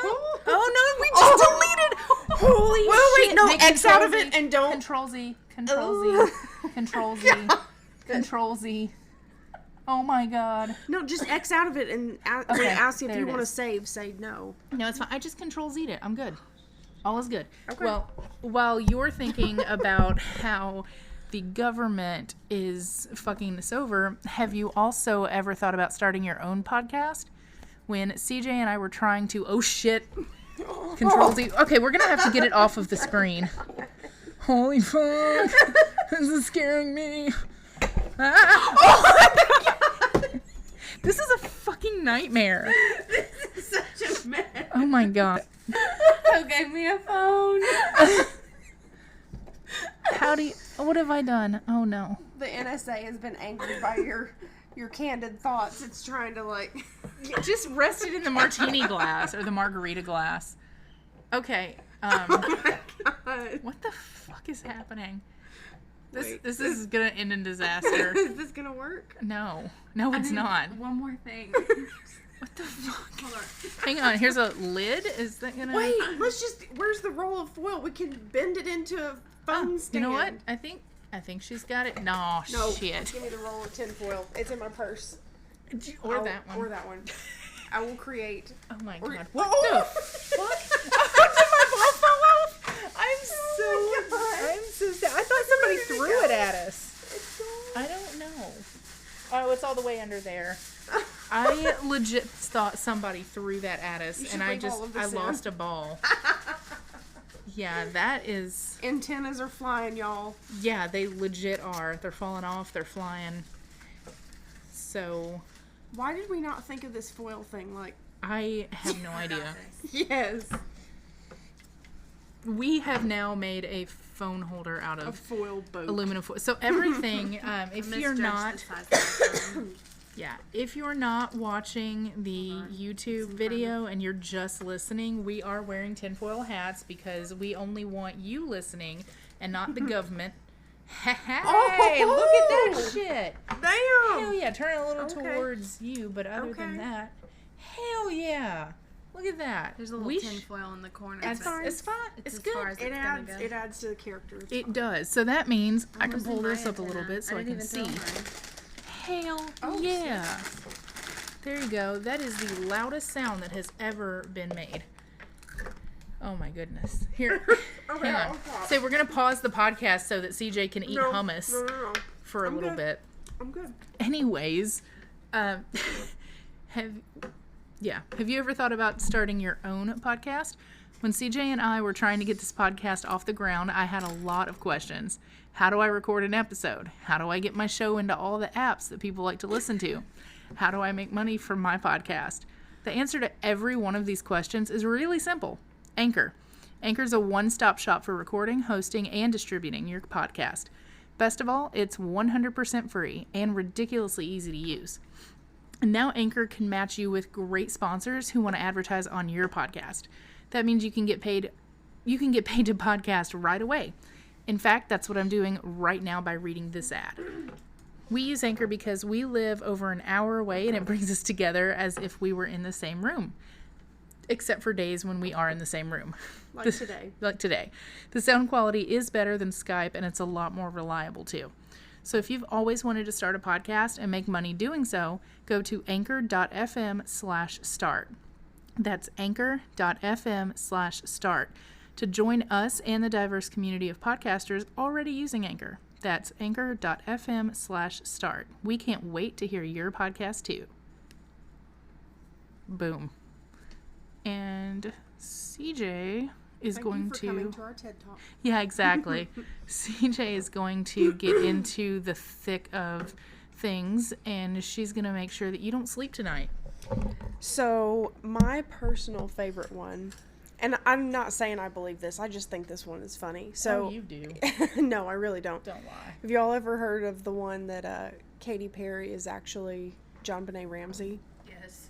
we just deleted... Holy shit. Wait, no, Make X out of Control-Z. it and don't... Control-Z. Control-Z. Control-Z. Control-Z. Oh, my God. No, just X out of it and when it asks you if there you it want to is. save, say no. No, it's fine. I just Control-Z'd it. I'm good. All is good. Okay. Well, while you're thinking about how the government is fucking us over, have you also ever thought about starting your own podcast? When CJ and I were trying to... Oh, shit. Control-Z. Okay, we're going to have to get it off of the screen. Holy fuck. This is scaring me. Ah. Oh, my God. This is a fucking nightmare. This is such a mess. Oh, my God. Who gave me a phone? How do you... What have I done? Oh, no. The NSA has been angered by your candid thoughts. It's trying to, like... Just rest it in the martini glass or the margarita glass. Okay. Oh my God. What the fuck is happening? Wait, This is gonna end in disaster. Is this gonna work? No, it's not. One more thing. What the fuck? Hang on. Here's a lid. Is that gonna? Wait, let's just... Where's the roll of foil? We can bend it into a phone You stand. know what? I think she's got it. No, No, shit. give me the roll of tin foil. It's in my purse. Or that one. Or that one. I will create... Oh my Or- god. What Oh! the fuck? Did my ball fall off? I'm so sad. I thought somebody threw it at us. I don't know. Oh, it's all the way under there. I legit thought somebody threw that at us, should and leave all of I this in. lost a ball. Yeah, that is... Antennas are flying, y'all. Yeah, they legit are. They're falling off. They're flying. So, Why did we not think of this foil thing? Like, I have no idea. yes, We have now made a phone holder out a of foil boat. aluminum foil. So everything, if you're not... Yeah, if you're not watching the YouTube video and you're just listening, we are wearing tinfoil hats because we only want you listening and not the government. Hey, look at that shit. Damn. Hell yeah, turn it a little Okay. towards you, but other than Okay. that, hell yeah. Look at that. There's a little tin foil in the corner. It's but fine. It's fine. It's as good. far as It it's adds. gonna go. It adds to the character. It's It fine. does. So that means I I'm can losing pull my this up a little antenna. bit so I didn't can even see. tell mine. Hell Oh, yeah. There you go. That is the loudest sound that has ever been made. Oh my goodness. Here, Okay, hang on. I'll stop. So we're going to pause the podcast so that CJ can eat No, hummus No. for a I'm little good. bit. I'm good. Anyways, have you ever thought about starting your own podcast? When CJ and I were trying to get this podcast off the ground, I had a lot of questions. How do I record an episode? How do I get my show into all the apps that people like to listen to? How do I make money from my podcast? The answer to every one of these questions is really simple. Anchor. Anchor is a one-stop shop for recording, hosting, and distributing your podcast. Best of all, it's 100% free and ridiculously easy to use. And now Anchor can match you with great sponsors who want to advertise on your podcast. That means you can get paid to podcast right away. In fact, that's what I'm doing right now by reading this ad. We use Anchor because we live over an hour away and it brings us together as if we were in the same room. Except for days when we are in the same room. Like today. Like today. The sound quality is better than Skype and it's a lot more reliable too. So if you've always wanted to start a podcast and make money doing so, go to anchor.fm/start. That's anchor.fm/start to join us and the diverse community of podcasters already using Anchor. That's anchor.fm/start. We can't wait to hear your podcast too. Boom. And CJ is Thank going you for to... coming to our TED Talk. Yeah, exactly. CJ is going to get into the thick of things, and she's going to make sure that you don't sleep tonight. So, my personal favorite one, and I'm not saying I believe this, I just think this one is funny. So, Oh, you do. no, I really don't. Don't lie. Have y'all ever heard of the one that Katy Perry is actually John Benet Ramsey? Yes.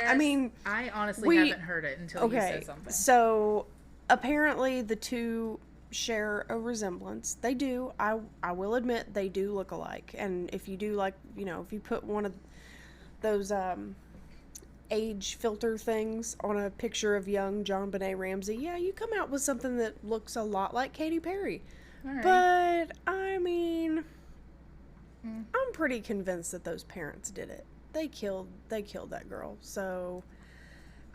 I mean, I honestly haven't heard it until you said something. So apparently the two share a resemblance. They do. I will admit they do look alike. And if you do, like, you know, if you put one of those age filter things on a picture of young John Benet Ramsey, yeah, you come out with something that looks a lot like Katy Perry. All right. But I mean, I'm pretty convinced that those parents did it. They killed that girl. So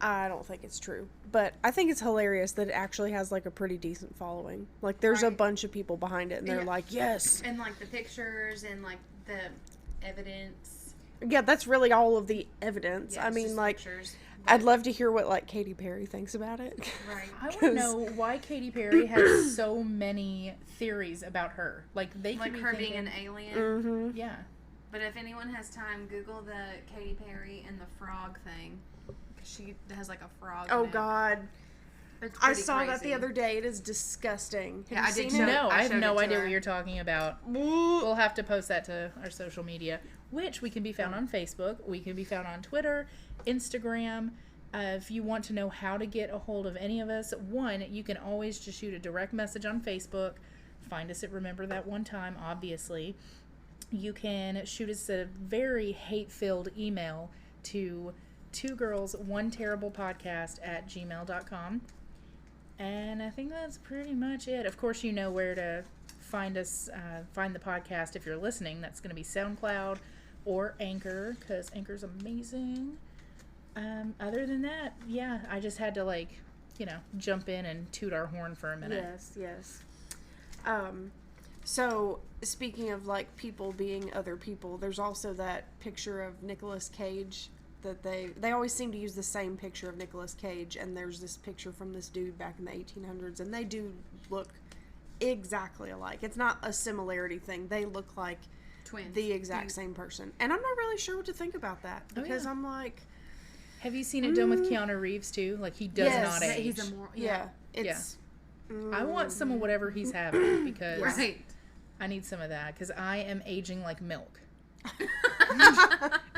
I don't think it's true. But I think it's hilarious that it actually has like a pretty decent following. Like there's a Right. bunch of people behind it and they're Yeah. like, yes. And like the pictures and like the evidence. Yeah, that's really all of the evidence. Yeah, I it's mean, just like, pictures. I'd love to hear what like Katy Perry thinks about it. Right. I want to know why Katy Perry has so many theories about her. Like they could Like be her thinking, being an alien. Mm-hmm. Yeah. But if anyone has time, Google the Katy Perry and the frog thing. She has like a frog. Oh in it. God. It's I pretty saw that the crazy. other day. It is disgusting. Have Yeah, you I did seen too. it? No, I I have showed no it to idea her. what you're talking about. We'll have to post that to our social media, which we can be found on Facebook. We can be found on Twitter, Instagram. If you want to know how to get a hold of any of us, one, you can always just shoot a direct message on Facebook. Find us at Remember That One Time, obviously. You can shoot us a very hate-filled email to twogirlsoneterriblepodcast@gmail.com. And I think that's pretty much it. Of course, you know where to find us, find the podcast if you're listening. That's going to be SoundCloud or Anchor, because Anchor's amazing. Other than that, yeah, I just had to, like, you know, jump in and toot our horn for a minute. Yes. So speaking of like people being other people, there's also that picture of Nicolas Cage that they always seem to use the same picture of Nicolas Cage, and there's this picture from this dude back in the 1800s, and they do look exactly alike. It's not a similarity thing. They look like Twins. the exact same person. And I'm not really sure what to think about that because yeah. I'm like, Have you seen it done with Keanu Reeves, too? Like, he does Yes. not Yeah, age. he's a more it's I want some of whatever he's having, because right. I need some of that, because I am aging like milk.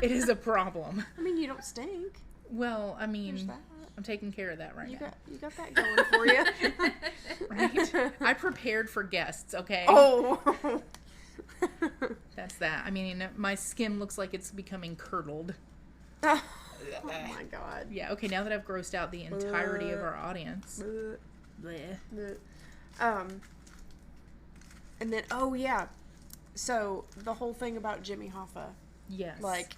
It is a problem. I mean, you don't stink. Well, I There's mean, that. I'm taking care of that right You now. got that going for you. Right? I prepared for guests, okay? Oh. That's that. I mean, my skin looks like it's becoming curdled. Oh my God. Yeah, okay, now that I've grossed out the entirety of our audience. Bleh. And then, oh yeah, so the whole thing about Jimmy Hoffa, Yes. like,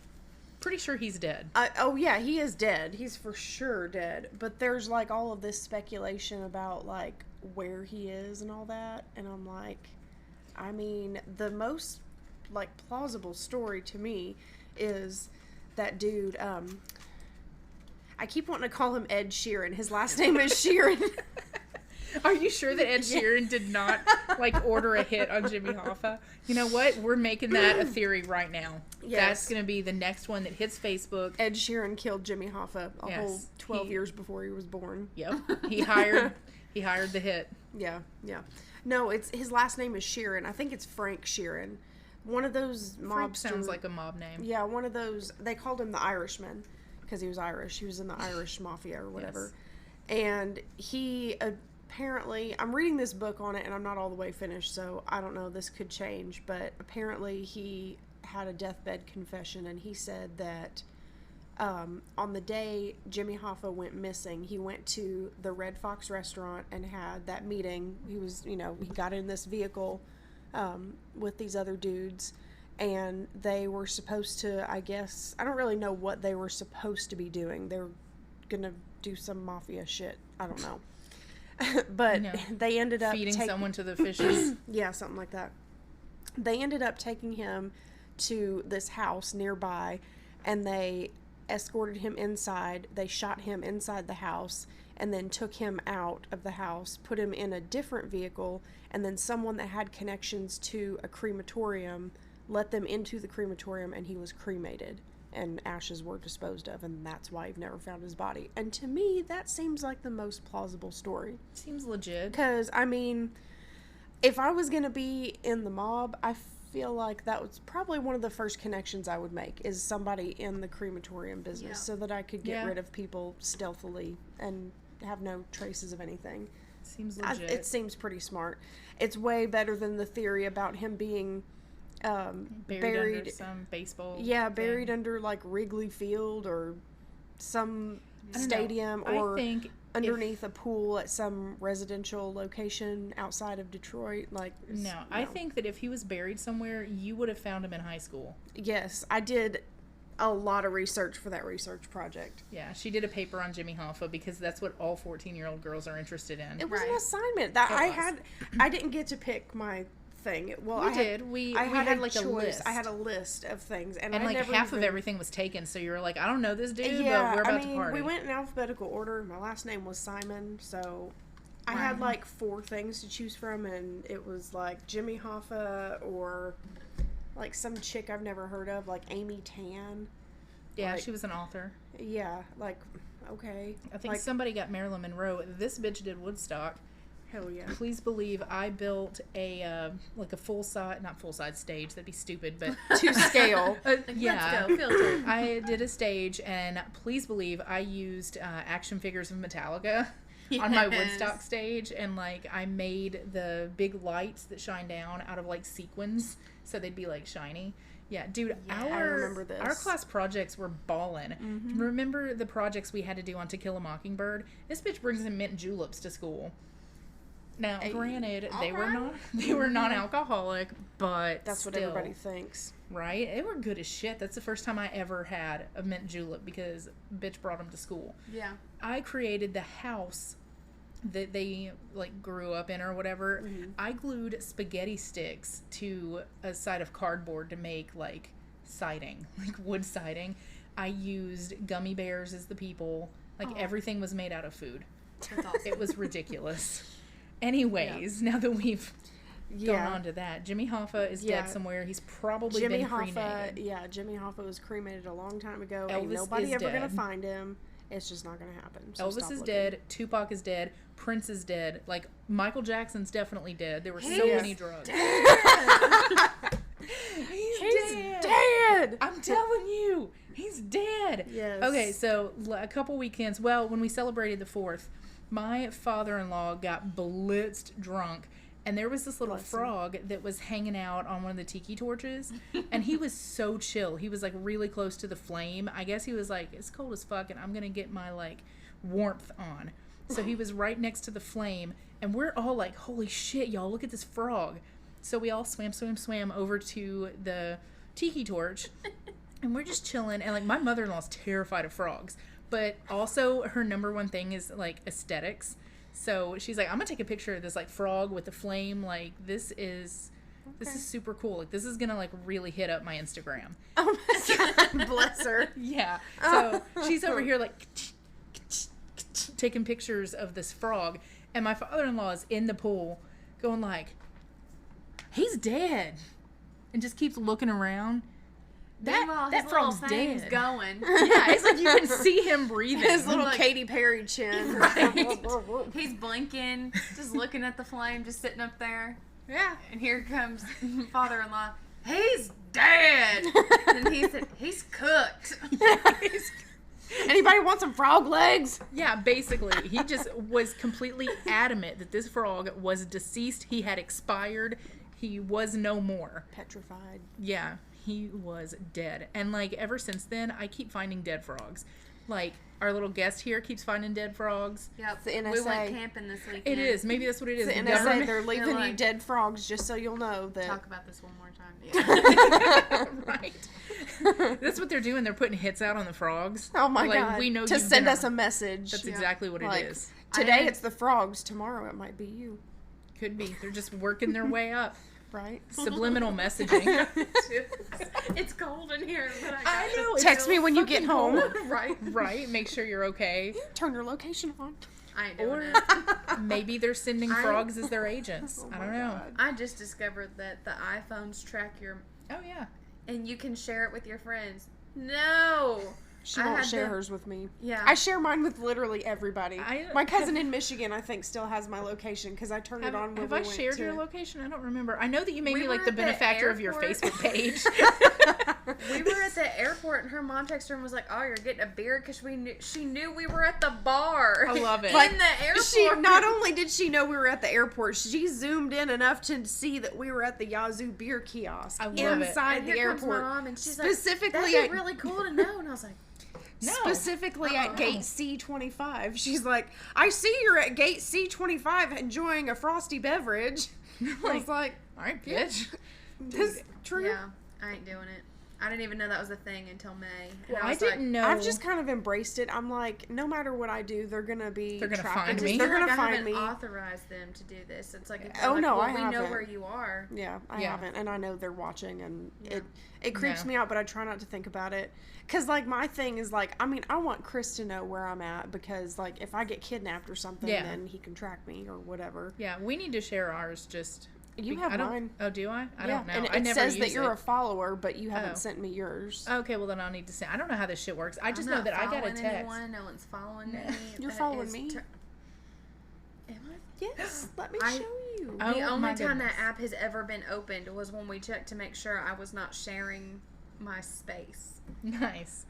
pretty sure he's dead. oh yeah, he is dead. He's for sure dead. But there's like all of this speculation about like where he is and all that, and I'm like, I mean, the most like plausible story to me is that dude. I keep wanting to call him Ed Sheeran. His last name is Sheeran. Are you sure that Ed Sheeran did not, like, order a hit on Jimmy Hoffa? You know what? We're making that a theory right now. Yes. That's going to be the next one that hits Facebook. Ed Sheeran killed Jimmy Hoffa a Yes. whole 12 He- years before he was born. Yep. He hired the hit. Yeah. No, it's his last name is Sheeran. I think it's Frank Sheeran. One of those Frank mobster. sounds like a mob name. Yeah, one of those. They called him the Irishman because he was Irish. He was in the Irish Mafia or whatever. Yes. And he apparently, I'm reading this book on it and I'm not all the way finished, so I don't know, this could change, but apparently he had a deathbed confession, and he said that on the day Jimmy Hoffa went missing, he went to the Red Fox restaurant and had that meeting. He was, he got in this vehicle with these other dudes, and they were supposed to, I guess, I don't really know what they were supposed to be doing. They were gonna do some mafia shit. I don't know. But No. they ended up Feeding someone to the fishes. yeah, something like that. They ended up taking him to this house nearby, and they escorted him inside. They shot him inside the house, and then took him out of the house, put him in a different vehicle, and then someone that had connections to a crematorium let them into the crematorium, and he was cremated, and ashes were disposed of, and that's why you've never found his body. And to me, that seems like the most plausible story. Seems legit. Because, I mean, if I was going to be in the mob, I feel like that was probably one of the first connections I would make, is somebody in the crematorium business, so that I could get rid of people stealthily and have no traces of anything. Seems legit. It seems pretty smart. It's way better than the theory about him being buried under some baseball. Yeah, buried thing. under like Wrigley Field or some I don't know. stadium, I or think underneath a pool at some residential location outside of Detroit. Like, No, I think that if he was buried somewhere, you would have found him in high school. Yes, I did a lot of research for that research project. Yeah, she did a paper on Jimmy Hoffa because that's what all 14-year-old girls are interested in. It was an Right. assignment that I was. had. I didn't get to pick my thing. Well, We I had, did. We had had like a choice. list. I had a list of things, and And I like never half of even- everything was taken, so you were like, I don't know this dude, Yeah, but we're about I mean, to party. we went in alphabetical order. My last name was Simon, so I had like 4 things to choose from, and it was like Jimmy Hoffa or like some chick I've never heard of, like Amy Tan. Yeah, like- she was an author. Yeah, like, okay. I think like, somebody got Marilyn Monroe. This bitch did Woodstock. hell yeah. Please believe I built a like a not full size stage. That'd be stupid, but To scale. yeah. Let's go, filter. I did a stage, and please believe I used action figures of Metallica on my Yes. Woodstock stage, and like I made the big lights that shine down out of like sequins, so they'd be like shiny. Yeah, dude, I remember this. our class projects were ballin'. Remember the projects we had to do on To Kill a Mockingbird? This bitch brings in mint juleps to school. Now, granted, they were non-alcoholic, but That's what still, everybody thinks. right? They were good as shit. That's the first time I ever had a mint julep because bitch brought them to school. Yeah. I created the house that they like grew up in or whatever. I glued spaghetti sticks to a side of cardboard to make like siding, like wood siding. I used gummy bears as the people. Like everything was made out of food. That's awesome. It was ridiculous. Anyways, now that we've gone Yeah. on to that, Jimmy Hoffa is Yeah. dead somewhere. He's probably Jimmy been Hoffa, cremated. yeah, Jimmy Hoffa was cremated a long time ago. Ain't Elvis nobody is ever gonna dead. find him. It's just not gonna happen. So Elvis stop is looking. dead. Tupac is dead. Prince is dead. Like Michael Jackson's definitely dead. There were so He's many drugs. He's dead. I'm telling you, he's dead. Yes. Okay, so a couple weekends. Well, when we celebrated the 4th, my father-in-law got blitzed drunk, and there was this little frog that was hanging out on one of the tiki torches, and he was so chill. He was like really close to the flame. I guess he was like, it's cold as fuck, and I'm gonna get my like warmth on. So he was right next to the flame, and we're all like, holy shit, y'all, look at this frog. So we all swam over to the tiki torch, and we're just chilling. And like my mother-in-law's terrified of frogs, but also her number one thing is like aesthetics. So she's like, I'm gonna take a picture of this like frog with the flame. Like this is super cool. Like this is gonna like really hit up my Instagram. Oh my god, bless her. Yeah. So she's over here like taking pictures of this frog, and my father-in-law is in the pool going like, he's dead, and just keeps looking around. Meanwhile, That his frog's little thing's dead. going. Yeah, it's like you can see him breathing. His little Like- Katy Perry chin. He's blinking, just looking at the flame, just sitting up there. Yeah. And here comes father-in-law. He's dead. And he said, he's cooked. Anybody want some frog legs? Yeah, basically, he just was completely adamant that this frog was deceased. He had expired. He was no more. Petrified. Yeah, he was dead. And like ever since then, I keep finding dead frogs. Like, our little guest here keeps finding dead frogs. Yep. It's the We went NSA. camping this weekend. It is. Maybe that's what it is. The The NSA, government. they're leaving you like- dead frogs, just so you'll know that. Talk about this one more time. Right. That's what they're doing. They're putting hits out on the frogs. Oh my Like, god! we know to you've send been us a around. message. That's exactly what Like, it is. Today it's the frogs. Tomorrow it might be you. Could be. They're just working their way up. Right? Subliminal messaging. It's cold in here, but I know. it's Text me when you fucking get home. cold. Right. Make sure you're okay. Turn your location on. I ain't doing Or it. maybe they're sending frogs as their agents. I don't know. I just discovered that the iPhones track your, Oh yeah. and you can share it with your friends. No. She I won't had share to- hers with me. Yeah. I share mine with literally everybody. I- My cousin in Michigan, I think, still has my location because I turned it on when Have we I went shared to... your location? I don't remember. I know that you made We me like were the at the benefactor of your airport. Facebook page. We were at the airport and her mom texted her and was like, "Oh, you're getting a beer," because she knew we were at the bar. I love it. In Like, the airport. She not only did she know we were at the airport, she zoomed in enough to see that we were at the Yazoo beer kiosk I love it. inside And the here comes my airport. mom and she's Specifically like, "That'd at- be really cool to know." And I was like, no. Specifically at gate C25. She's like, I see you're at gate C25 enjoying a frosty beverage. I was like, All right, bitch. this is true. "Yeah, I ain't doing it." I didn't even know that was a thing until May. And Well, I was didn't know. I've just kind of embraced it. I'm like, no matter what I do, they're gonna be. They're gonna tracking find I me. just They're feel gonna like I find haven't me. authorized them to do this. It's like, Oh, no, well, I we know haven't. where you are. Yeah, I Yeah. haven't, and I know they're watching, and Yeah. it creeps No. me out, but I try not to think about it. Cause like my thing is like, I mean, I want Chris to know where I'm at because like if I get kidnapped or something, Yeah. then he can track me or whatever. Yeah, we need to share ours. Just You be- have I don't, mine. Oh, do I? I Yeah, don't know. and I it never says that use you're it. a follower, but you haven't Oh. sent me yours. Okay, well then I'll need to say. I don't know how this shit works. I just I'm know not that I got a following text. Anyone. No one's following me. You're That following is me. Am I? Yes, let me I- show you. Oh, The only my time goodness. that app has ever been opened was when we checked to make sure I was not sharing my space. Nice.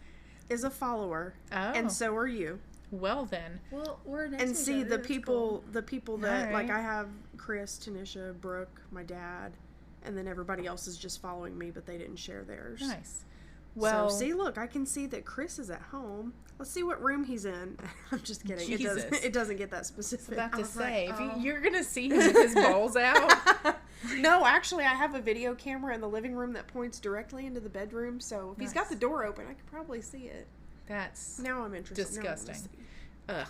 Is a follower, Oh. and so are you. Well then. Well, we're next And to each see other, the that's people, the people that like Alright. I have Chris, Tanisha, Brooke, my dad, and then everybody else is just following me, but they didn't share theirs. Nice. Well, so see, look, I can see that Chris is at home. Let's see what room he's in. I'm just kidding. Jesus. It doesn't get that specific. about to was like, say, oh. if you're gonna see him with his balls out. No, actually, I have a video camera in the living room that points directly into the bedroom. So if he's got Nice. the door open, I could probably see it. That's Now I'm interested. Now I wanna disgusting. see. Ugh.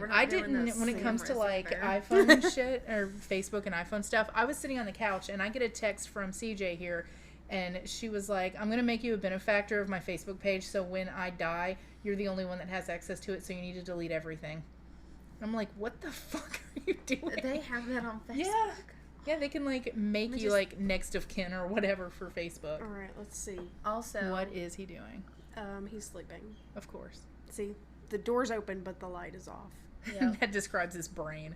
we're not I doing didn't those when it comes to cameras like either. iPhone shit or Facebook and iPhone stuff. I was sitting on the couch and I get a text from CJ here, and she was like, "I'm gonna make you a benefactor of my Facebook page, so when I die, you're the only one that has access to it. So you need to delete everything." I'm like, "What the fuck are you doing?" They have that on Facebook. Yeah. Yeah, they can like make you just- like next of kin or whatever for Facebook. All right, let's see. Also, What is he doing? He's sleeping. Of course. See, the door's open, but the light is off. Yeah. That describes his brain.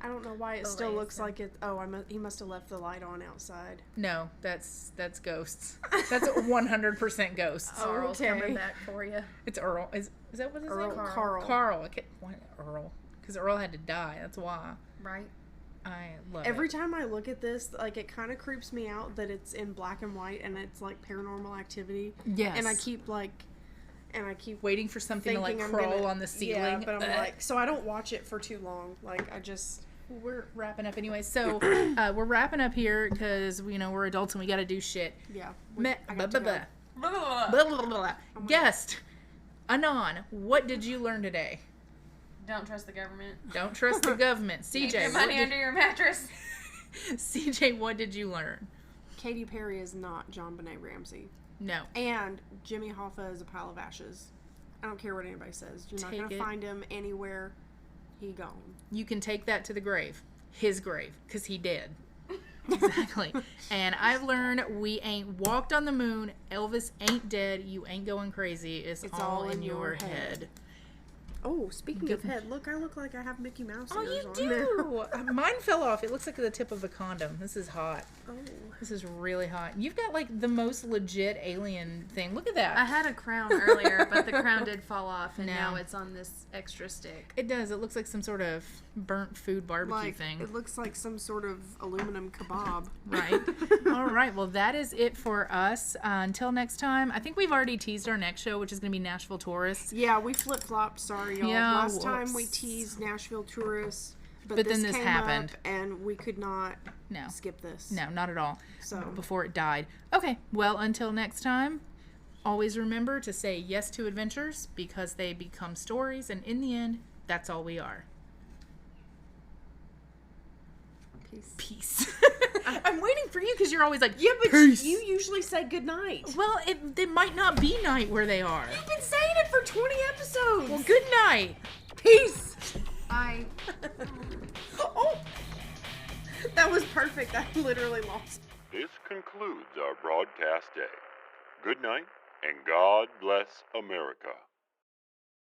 I don't know why it still Lazy. looks like it. Oh, he must have left the light on outside. No, that's ghosts. That's 100% ghosts. Earl's Okay. coming back for you. It's Earl. Is that what his Earl, name? Carl. Carl. I can't, why Earl? Because Earl had to die. That's why. Right? I love Every it. time I look at this, like it kind of creeps me out that it's in black and white and it's like Paranormal Activity. Yes. And I keep waiting for something to like thinking I'm crawl gonna- on the ceiling. Yeah, but I'm Ugh. like, so I don't watch it for too long. Like I just. We're wrapping up anyway. So we're wrapping up here because we're adults and we got to do shit. Yeah. Blah, I got blah, to blah. go. Blah, blah, blah, blah. Guest Anon, what did you learn today? Don't trust the government. Don't trust the government. Keep your CJ, money under your mattress. CJ, what did you learn? Katy Perry is not John Benet Ramsey. No. And Jimmy Hoffa is a pile of ashes. I don't care what anybody says. You're not Take going to it. find him anywhere. He gone. You can take that to the grave. His grave. Because he dead. Exactly. And I've learned we ain't walked on the moon. Elvis ain't dead. You ain't going crazy. It's all in your head. Oh, speaking of head, look, I look like I have Mickey Mouse Oh, ears you on now. do. Mine fell off. It looks like the tip of a condom. This is hot. Oh. This is really hot. You've got like the most legit alien thing. Look at that. I had a crown earlier, but the crown did fall off, and No. now it's on this extra stick. It does. It looks like some sort of burnt food barbecue Like, thing. it looks like some sort of aluminum kebab. Right. All right. Well, that is it for us. Until next time, I think we've already teased our next show, which is going to be Nashville Tourists. Yeah, we flip-flopped. Sorry, y'all. Yeah, Last time we whoops. teased Nashville Tourists, but then this this came happened. up, and we could not No. skip this. No, not at all. So. Before it died. Okay. Well, until next time, always remember to say yes to adventures because they become stories, and in the end, that's all we are. Peace. I'm waiting for you because you're always like, Yeah, but peace. you usually say goodnight. Well, it might not be night where they are. You've been saying it for 20 episodes. Well, good night. Peace. Bye. Oh, that was perfect. I literally lost. This concludes our broadcast day. Good night, and God bless America.